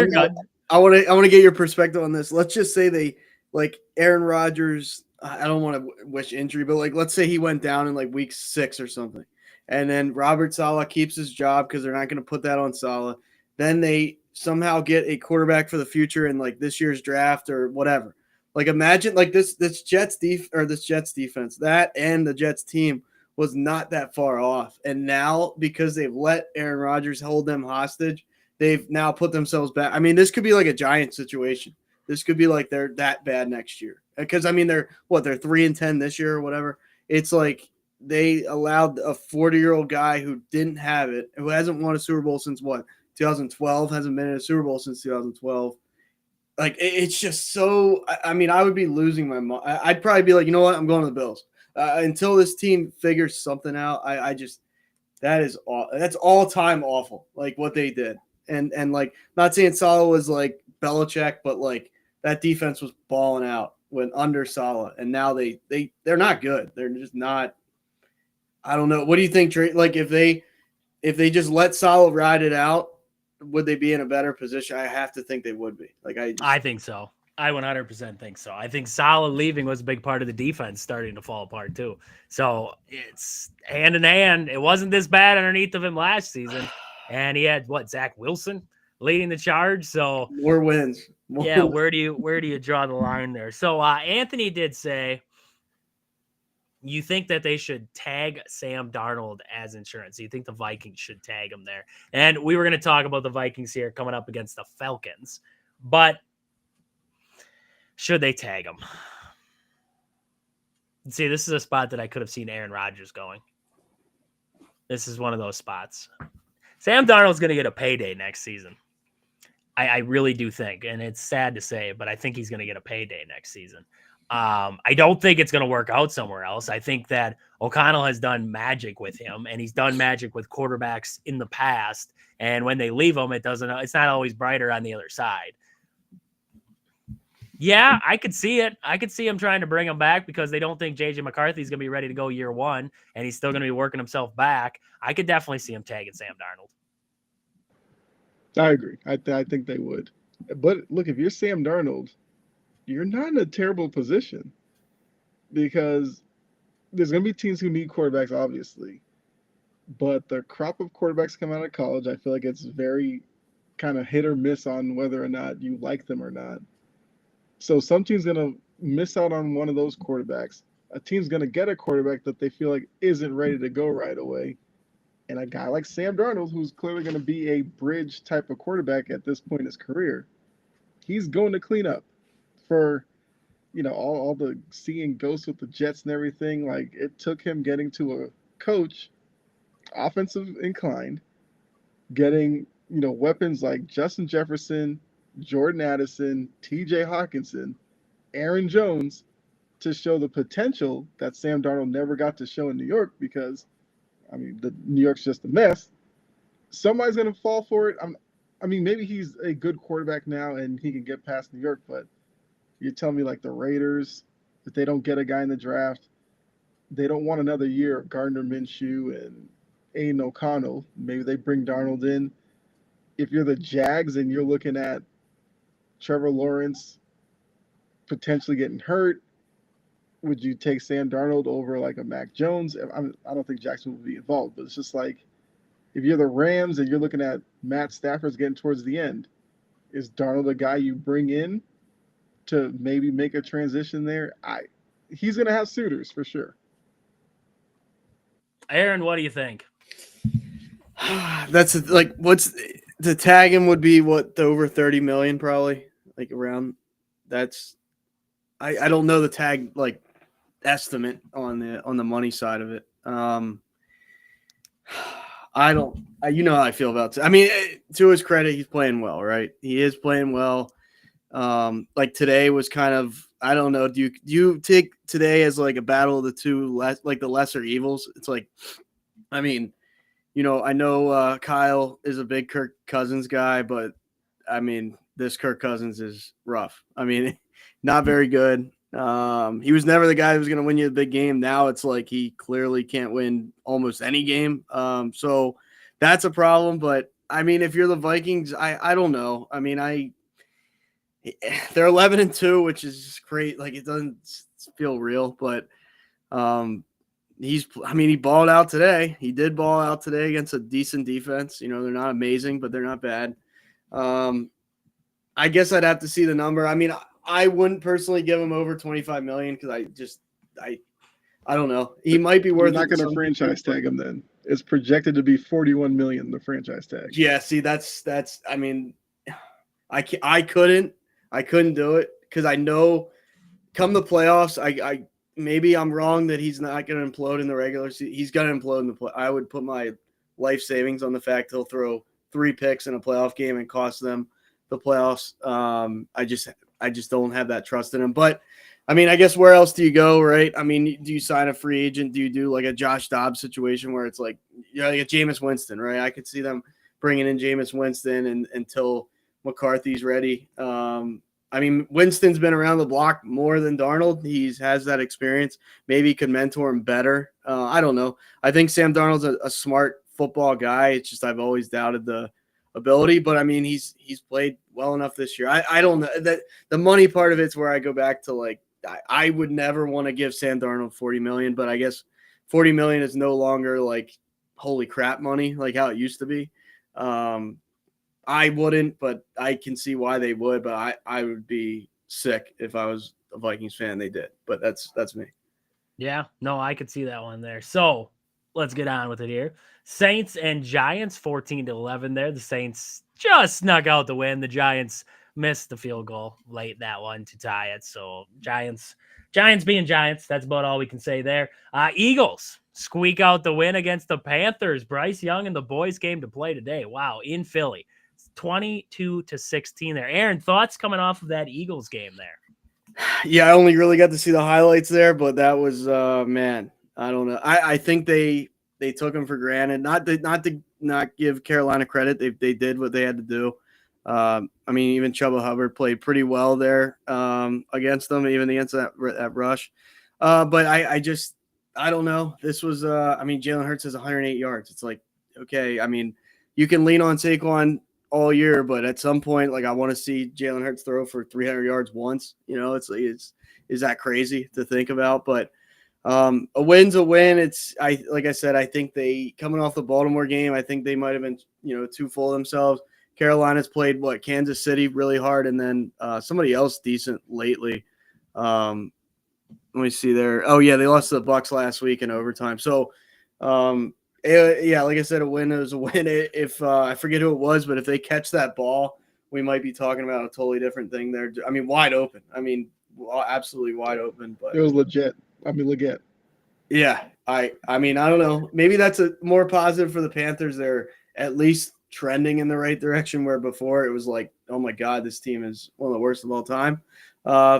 good. I want to get your perspective on this. Let's just say they like Aaron Rodgers. I don't want to wish injury, but like let's say he went down in like week 6 or something, and then Robert Saleh keeps his job because they're not going to put that on Saleh. Then they somehow get a quarterback for the future in like this year's draft or whatever. Like imagine like this Jets defense, that and the Jets team was not that far off, and now because they've let Aaron Rodgers hold them hostage, they've now put themselves back. I mean, this could be like a Giant situation. This could be like they're that bad next year. Because, I mean, they're 3-10 this year or whatever. It's like they allowed a 40-year-old guy who didn't have it, who hasn't won a Super Bowl since 2012, hasn't been in a Super Bowl since 2012. Like, it's just so – I mean, I would be losing my mind. I'd probably be like, you know what, I'm going to the Bills. Until this team figures something out, I just – that's all-time awful, like what they did. And like, not saying Saleh was like Belichick, but like that defense was balling out when under Saleh, and now they're not good. They're just not. I don't know. What do you think, Trey? Like if they just let Saleh ride it out, would they be in a better position? I have to think they would be. Like I think so. I 100% think so. I think Saleh leaving was a big part of the defense starting to fall apart too. So it's hand in hand. It wasn't this bad underneath of him last season. And he had Zach Wilson leading the charge. So more wins. Yeah, where do you draw the line there? So Anthony did say you think that they should tag Sam Darnold as insurance. You think the Vikings should tag him there? And we were going to talk about the Vikings here coming up against the Falcons, but should they tag him? See, this is a spot that I could have seen Aaron Rodgers going. This is one of those spots. Sam Darnold's going to get a payday next season. I really do think, and it's sad to say, but I think he's going to get a payday next season. I don't think it's going to work out somewhere else. I think that O'Connell has done magic with him, and he's done magic with quarterbacks in the past. And when they leave him, it's not always brighter on the other side. Yeah, I could see it. I could see him trying to bring him back because they don't think J.J. McCarthy's going to be ready to go year one, and he's still going to be working himself back. I could definitely see him tagging Sam Darnold. I agree. I think they would. But look, if you're Sam Darnold, you're not in a terrible position because there's going to be teams who need quarterbacks, obviously. But the crop of quarterbacks come out of college, I feel like it's very kind of hit or miss on whether or not you like them or not. So some team's going to miss out on one of those quarterbacks. A team's going to get a quarterback that they feel like isn't ready to go right away. And a guy like Sam Darnold, who's clearly going to be a bridge type of quarterback at this point in his career, he's going to clean up for, all the seeing ghosts with the Jets and everything. Like, it took him getting to a coach, offensive inclined, getting, weapons like Justin Jefferson, Jordan Addison, TJ Hawkinson, Aaron Jones to show the potential that Sam Darnold never got to show in New York because, the New York's just a mess. Somebody's going to fall for it. Maybe he's a good quarterback now and he can get past New York, but you're telling me like the Raiders, if they don't get a guy in the draft, they don't want another year of Gardner Minshew and Aiden O'Connell. Maybe they bring Darnold in. If you're the Jags and you're looking at Trevor Lawrence potentially getting hurt, would you take Sam Darnold over like a Mac Jones? I don't think Jackson would be involved, but it's just like if you're the Rams and you're looking at Matt Stafford's getting towards the end, is Darnold a guy you bring in to maybe make a transition there? He's going to have suitors for sure. Aaron, what do you think? That's like what's to tag him would be what over 30 million probably like around. That's I don't know the tag like estimate on the money side of it. I don't how I feel about it. To his credit, he's playing well, right? He is playing well. Like today was kind of I don't know. Do you take today as like a battle of the two like the lesser evils? It's like I know Kyle is a big Kirk Cousins guy, but this Kirk Cousins is rough. Not very good. He was never the guy who was going to win you the big game. Now it's like he clearly can't win almost any game. So that's a problem. But if you're the Vikings, I don't know. They're 11-2, which is great. Like it doesn't feel real, but he balled out today. He did ball out today against a decent defense. They're not amazing, but they're not bad. I guess I'd have to see the number. I wouldn't personally give him over 25 million because I don't know. He might be worth. You're not going to franchise tag him then. It's projected to be 41 million, the franchise tag. Yeah, see, that's I couldn't do it because I know come the playoffs, I maybe I'm wrong that he's not going to implode in the regular season. He's going to implode in the play. I would put my life savings on the fact he'll throw 3 picks in a playoff game and cost them the playoffs. I just don't have that trust in him. But I guess where else do you go, right? Do you sign a free agent? Do you do like a Josh Dobbs situation where it's like, like a Jameis Winston, right? I could see them bringing in Jameis Winston until McCarthy's ready. Winston's been around the block more than Darnold. He has that experience. Maybe he could mentor him better. I don't know. I think Sam Darnold's a smart football guy. It's just I've always doubted the ability, but he's played well enough this year. I don't know that the money part of it's where I go back to like I would never want to give Sam Darnold 40 million, but I guess 40 million is no longer like holy crap money like how it used to be. I wouldn't, but I can see why they would. But I would be sick if I was a Vikings fan. They did, but that's me. Yeah, no, I could see that one there. So let's get on with it here. Saints and Giants, 14-11 there. The Saints just snuck out the win. The Giants missed the field goal late that one to tie it. So Giants being Giants. That's about all we can say there. Eagles squeak out the win against the Panthers. Bryce Young and the boys came to play today. Wow, in Philly. 22-16 there. Aaron, thoughts coming off of that Eagles game there? Yeah, I only really got to see the highlights there, but that was man, I don't know. I think they took him for granted. Not give Carolina credit. They did what they had to do. I mean, even Chuba Hubbard played pretty well there against them, even against that rush. But I don't know. This was I mean, Jalen Hurts has 108 yards. It's like, okay, I mean, you can lean on Saquon all year, but at some point, like, I want to see Jalen Hurts throw for 300 yards once. You know, it's is that crazy to think about? But a win's a win. Like I said, I think they coming off the Baltimore game, I think they might have been too full of themselves. Carolina's played Kansas City really hard, and then somebody else decent lately. Let me see there. Oh yeah, they lost to the Bucks last week in overtime. So yeah, like I said, a win is a win. If I forget who it was, but if they catch that ball, we might be talking about a totally different thing there. I mean, wide open. I mean, absolutely wide open. But it was legit. I mean, legit. Yeah, I mean, I don't know. Maybe that's a more positive for the Panthers. They're at least trending in the right direction, where before it was like, oh my God, this team is one of the worst of all time.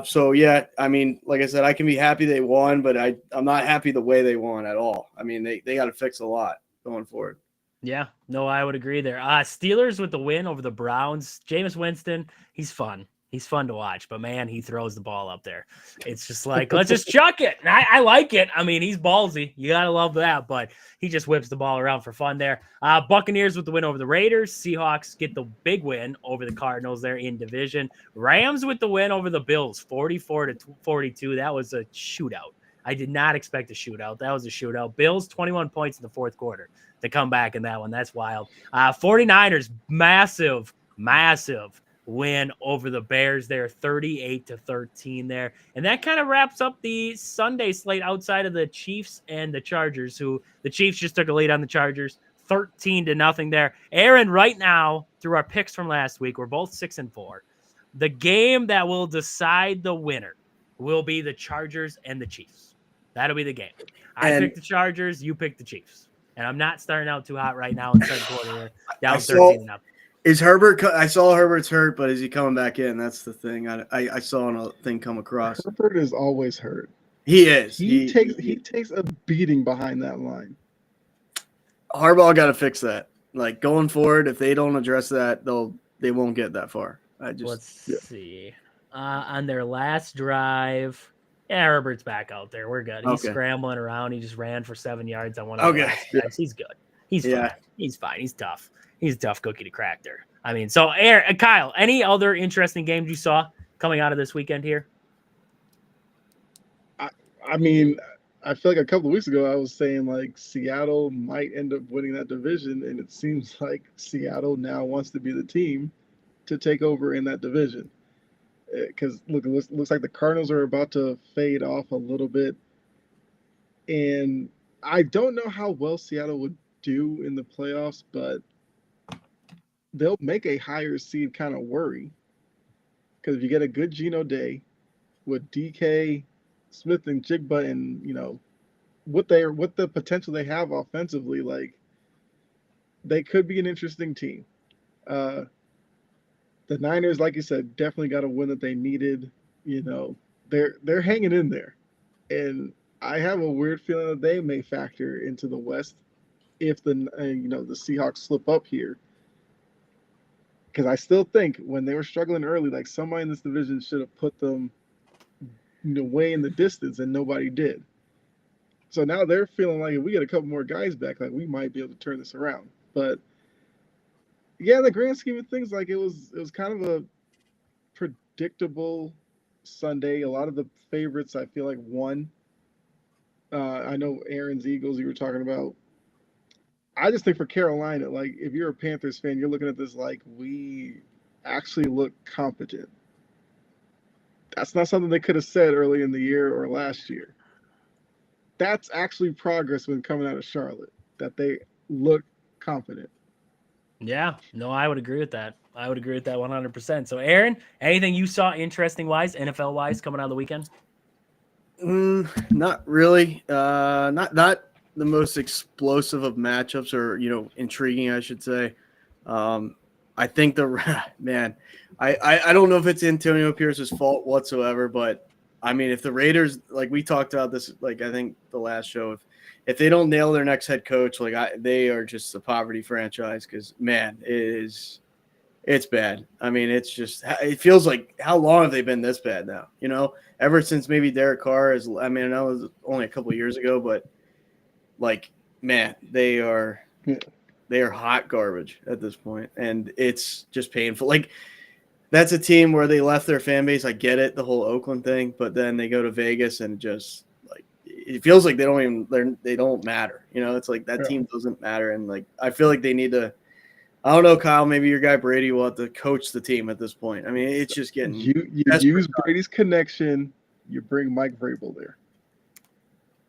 So yeah, I mean, like I said, I can be happy they won, but I'm not happy the way they won at all. I mean, they got to fix a lot going forward. Yeah, no, I would agree there. Steelers with the win over the Browns. Jameis Winston, he's fun. He's fun to watch, but man, he throws the ball up there. It's just like, let's just chuck it. And I like it. I mean, he's ballsy. You got to love that, but he just whips the ball around for fun there. Buccaneers with the win over the Raiders. Seahawks get the big win over the Cardinals there in division. Rams with the win over the Bills, 44-42. That was a shootout. I did not expect a shootout. That was a shootout. Bills, 21 points in the fourth quarter to come back in that one. That's wild. 49ers, massive win over the Bears there, 38-13 there. And that kind of wraps up the Sunday slate outside of the Chiefs and the Chargers, who the Chiefs just took a lead on the Chargers, 13-0 there. Aaron, right now, through our picks from last week, we're both 6-4. The game that will decide the winner will be the Chargers and the Chiefs. That'll be the game. I picked the Chargers, you picked the Chiefs. And I'm not starting out too hot right now in the second quarter. Down 13-0. Is Herbert? I saw Herbert's hurt, but is he coming back in? That's the thing. I saw a thing come across. Herbert is always hurt. He is. He takes a beating behind that line. Harbaugh got to fix that. Like, going forward, if they don't address that, they won't get that far. Let's see. On their last drive, Herbert's back out there. We're good. He's scrambling around. He just ran for 7 yards on one of the last drives. He's good. He's fine. He's fine. He's tough. He's a tough cookie to crack there. I mean, so Kyle, any other interesting games you saw coming out of this weekend here? I mean, I feel like a couple of weeks ago I was saying like Seattle might end up winning that division, and it seems like Seattle now wants to be the team to take over in that division. Because look, it looks like the Cardinals are about to fade off a little bit, and I don't know how well Seattle would do in the playoffs, but they'll make a higher seed kind of worry. Because if you get a good Geno Day with DK, Smith, and Jigba, and what the potential they have offensively, like, they could be an interesting team. The Niners, like you said, definitely got a win that they needed. They're hanging in there, and I have a weird feeling that they may factor into the West if the Seahawks slip up here. Because I still think when they were struggling early, like, somebody in this division should have put them way in the distance, and nobody did. So now they're feeling like if we get a couple more guys back, like, we might be able to turn this around. But yeah, in the grand scheme of things, like, it was kind of a predictable Sunday. A lot of the favorites, I feel like, won. I know Aaron's Eagles you were talking about. I just think for Carolina, like, if you're a Panthers fan, you're looking at this like, we actually look competent. That's not something they could have said early in the year or last year. That's actually progress when coming out of Charlotte, that they look confident. Yeah, no, I would agree with that. I would agree with that 100%. So, Aaron, anything you saw interesting-wise, NFL-wise, coming out of the weekend? Not really. Not the most explosive of matchups, or intriguing, I should say. I think man, I don't know if it's Antonio Pierce's fault whatsoever, but I mean, if the Raiders, like we talked about this, like I think the last show, if they don't nail their next head coach, like they are just a poverty franchise. Because man, it's bad. I mean, it feels like how long have they been this bad now? You know, ever since maybe Derek Carr is. I mean, I know it was only a couple of years ago, but like man, they are hot garbage at this point, and it's just painful. Like that's a team where they left their fan base. I get it, the whole Oakland thing, but then they go to Vegas and just like it feels like they don't matter. You know, it's like that team doesn't matter, and like I feel like they need to. I don't know, Kyle. Maybe your guy Brady will have to coach the team at this point. I mean, it's just getting you use Brady's connection. You bring Mike Vrabel there.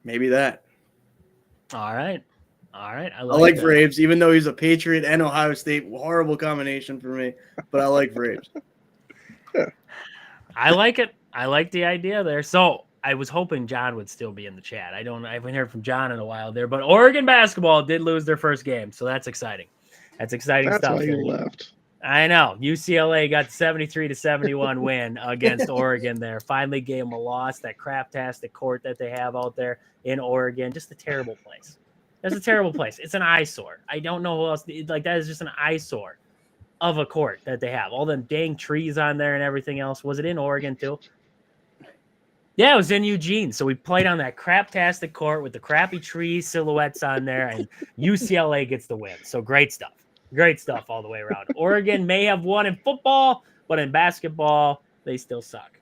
Maybe that. All right. I like Vrabes, even though he's a Patriot and Ohio State. Horrible combination for me, but I like Vrabes. I like it. I like the idea there. So I was hoping John would still be in the chat. I haven't heard from John in a while there, but Oregon basketball did lose their first game, so that's exciting. That's exciting That's stuff. Why he left. I know. UCLA got 73-71 win against Oregon there. Finally gave them a loss. That craptastic court that they have out there in Oregon, just a terrible place. That's a terrible place. It's an eyesore. I don't know who else. Like, that is just an eyesore of a court that they have. All them dang trees on there and everything else. Was it in Oregon too? Yeah, it was in Eugene. So we played on that craptastic court with the crappy tree silhouettes on there, and UCLA gets the win. So great stuff. Great stuff all the way around. Oregon may have won in football, but in basketball, they still suck.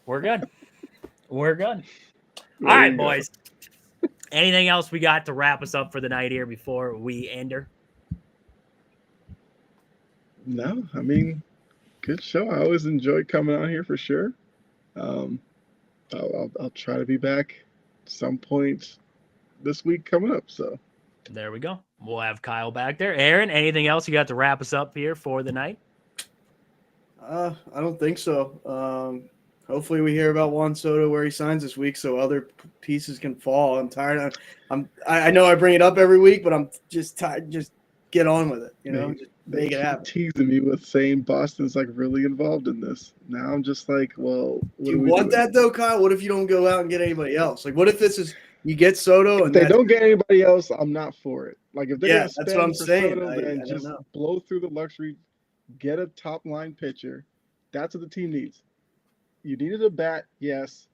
We're good. All right, boys. Anything else we got to wrap us up for the night here before we end her? No, I mean, good show. I always enjoy coming on here for sure. I'll try to be back some point this week coming up. So there we go. We'll have Kyle back there. Aaron, anything else you got to wrap us up here for the night? I don't think so. Hopefully we hear about Juan Soto where he signs this week, so other pieces can fall. I'm tired. I know I bring it up every week, but I'm just tired. Just get on with it. You know, just make it happen. Teasing me with saying Boston's like really involved in this. Now I'm just like, well, do you want that though, Kyle? What if you don't go out and get anybody else? Like, what if this is you get Soto and they don't get anybody else? I'm not for it. Like, if they're gonna spend that's what I'm saying. Soto, then just blow through the luxury, get a top line pitcher. That's what the team needs. You needed a bat, yes.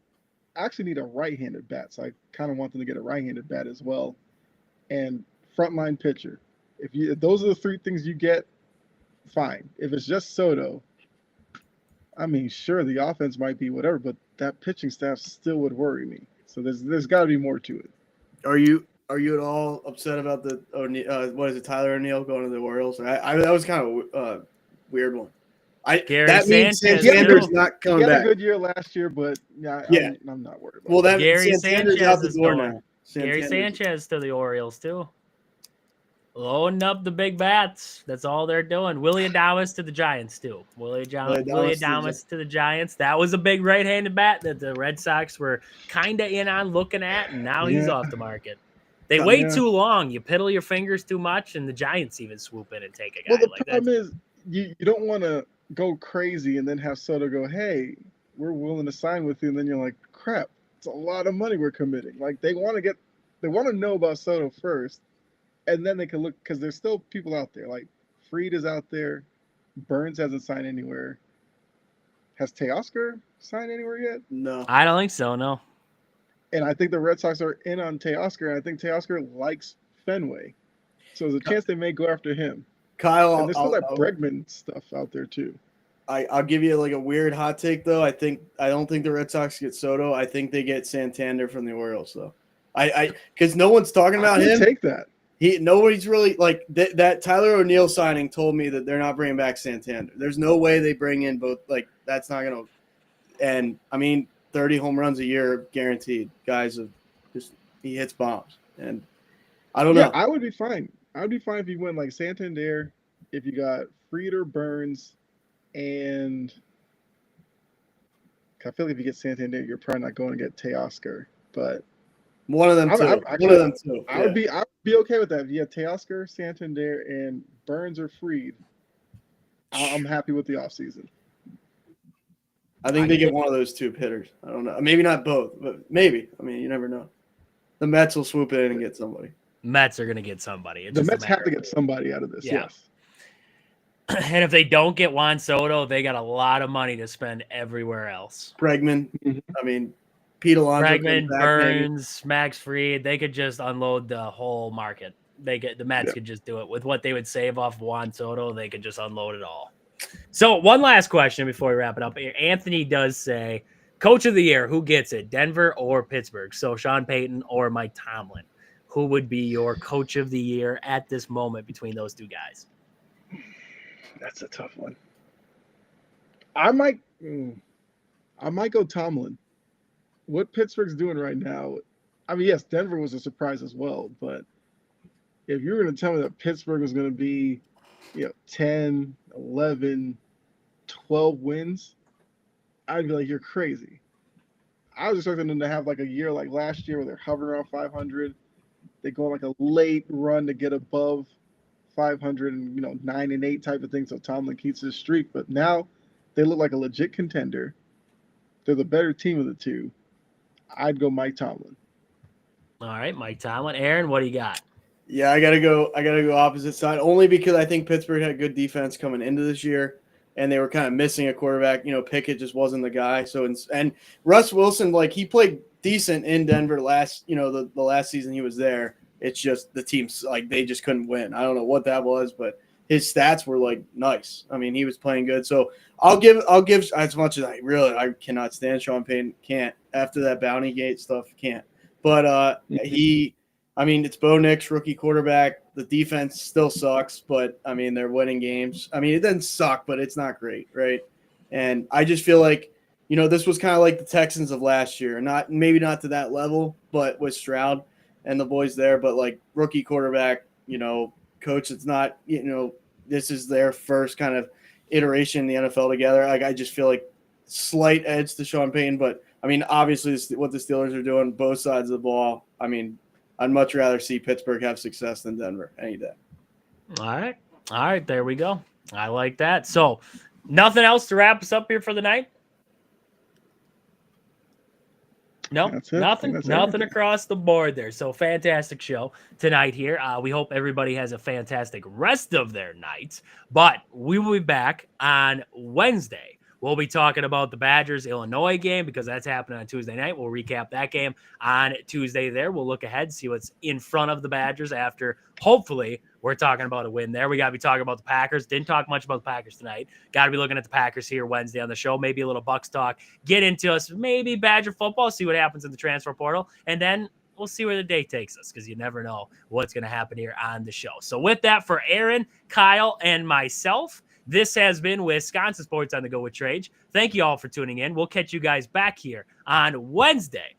I actually need a right-handed bat, so I kind of want them to get a right-handed bat as well. And frontline pitcher. If those are the three things you get, fine. If it's just Soto, I mean, sure, the offense might be whatever, but that pitching staff still would worry me. So there's got to be more to it. Are you at all upset about the Tyler O'Neill going to the Orioles? That was kind of a weird one. That means Santander's not coming back. He had a good year last year, but I'm not worried about that. Gary Santander's out the door now. Gary Sanchez to the Orioles too. Loading up the big bats. That's all they're doing. Willie Adames to the Giants too. Willie Adames to the Giants. That was a big right-handed bat that the Red Sox were kind of in on looking at, and now he's off the market. They wait too long. You piddle your fingers too much, and the Giants even swoop in and take a guy. Well, the problem is you don't want to go crazy and then have Soto go, hey, we're willing to sign with you, and then you're like, crap, it's a lot of money we're committing. Like, they want to know about Soto first, and then they can look, because there's still people out there. Like, Fried is out there. Burns hasn't signed anywhere. Has Teoscar signed anywhere yet? No. I don't think so, no. And I think the Red Sox are in on Teoscar, and I think Teoscar likes Fenway. So there's a chance they may go after him. Kyle, and there's still that Bregman stuff out there too. I'll give you like a weird hot take though. I don't think the Red Sox get Soto. I think they get Santander from the Orioles though. Because no one's talking about him. Take that. Nobody's really like that Tyler O'Neill signing told me that they're not bringing back Santander. There's no way they bring in both. Like, that's not gonna. And I mean, 30 home runs a year guaranteed. Guys he hits bombs, and I don't know. I would be fine. I would be fine if you went like Santander, if you got Fried or Burns, and I feel like if you get Santander, you're probably not going to get Teoscar. But One of them I'm, two. I'm One of actually, them two. I would be okay with that. If you had Teoscar, Santander, and Burns or Freed, I'm happy with the offseason. I think they get one of those two hitters. I don't know. Maybe not both, but maybe. I mean, you never know. The Mets will swoop in and get somebody. Mets are going to get somebody. It's The just a Mets have to matter get somebody out of this. Yeah. Yes. And if they don't get Juan Soto, they got a lot of money to spend everywhere else. Bregman. Mhm. I mean, Pete Alonso comes Bregman, back, maybe. Burns, Max Fried, they could just unload the whole market. The Mets Yeah. could just do it with what they would save off Juan Soto. They could just unload it all. So one last question before we wrap it up. Anthony does say, Coach of the Year, who gets it, Denver or Pittsburgh? So Sean Payton or Mike Tomlin, who would be your Coach of the Year at this moment between those two guys? That's a tough one. I might go Tomlin. What Pittsburgh's doing right now, I mean, yes, Denver was a surprise as well, but if you were going to tell me that Pittsburgh was going to be, 10, 11, 12 wins, I'd be like, you're crazy. I was expecting them to have like a year like last year where they're hovering around 500. They go on like a late run to get above 500 and 9-8 type of thing, so Tomlin keeps his streak. But now they look like a legit contender. They're the better team of the two. I'd go Mike Tomlin. All right, Mike Tomlin. Aaron, what do you got? Yeah, I gotta go opposite side only because I think Pittsburgh had good defense coming into this year, and they were kind of missing a quarterback. Pickett just wasn't the guy. So and Russ Wilson, like he played decent in Denver last, the last season he was there. It's just the teams like they just couldn't win. I don't know what that was, but his stats were like nice. I mean, he was playing good. So I'll give as much as I cannot stand Sean Payton. Can't after that Bounty Gate stuff. Can't. But it's Bo Nix, rookie quarterback. The defense still sucks, but I mean they're winning games. I mean it doesn't suck, but it's not great, right? And I just feel like this was kind of like the Texans of last year. Maybe not to that level, but with Stroud and the boys there. But like rookie quarterback, coach. It's not this is their first kind of iteration in the NFL together. Like I just feel like slight edge to Sean Payton, but I mean obviously what the Steelers are doing, both sides of the ball. I mean. I'd much rather see Pittsburgh have success than Denver any day. All right, there we go. I like that. So nothing else to wrap us up here for the night? No, nothing across the board there. So fantastic show tonight here. We hope everybody has a fantastic rest of their night, but we will be back on Wednesday. We'll be talking about the Badgers-Illinois game because that's happening on Tuesday night. We'll recap that game on Tuesday there. We'll look ahead, see what's in front of the Badgers after, hopefully, we're talking about a win there. We got to be talking about the Packers. Didn't talk much about the Packers tonight. Got to be looking at the Packers here Wednesday on the show. Maybe a little Bucks talk. Get into us. Maybe Badger football. See what happens in the transfer portal. And then we'll see where the day takes us because you never know what's going to happen here on the show. So with that, for Aaron, Kyle, and myself, this has been Wisconsin Sports on the Go with Trage. Thank you all for tuning in. We'll catch you guys back here on Wednesday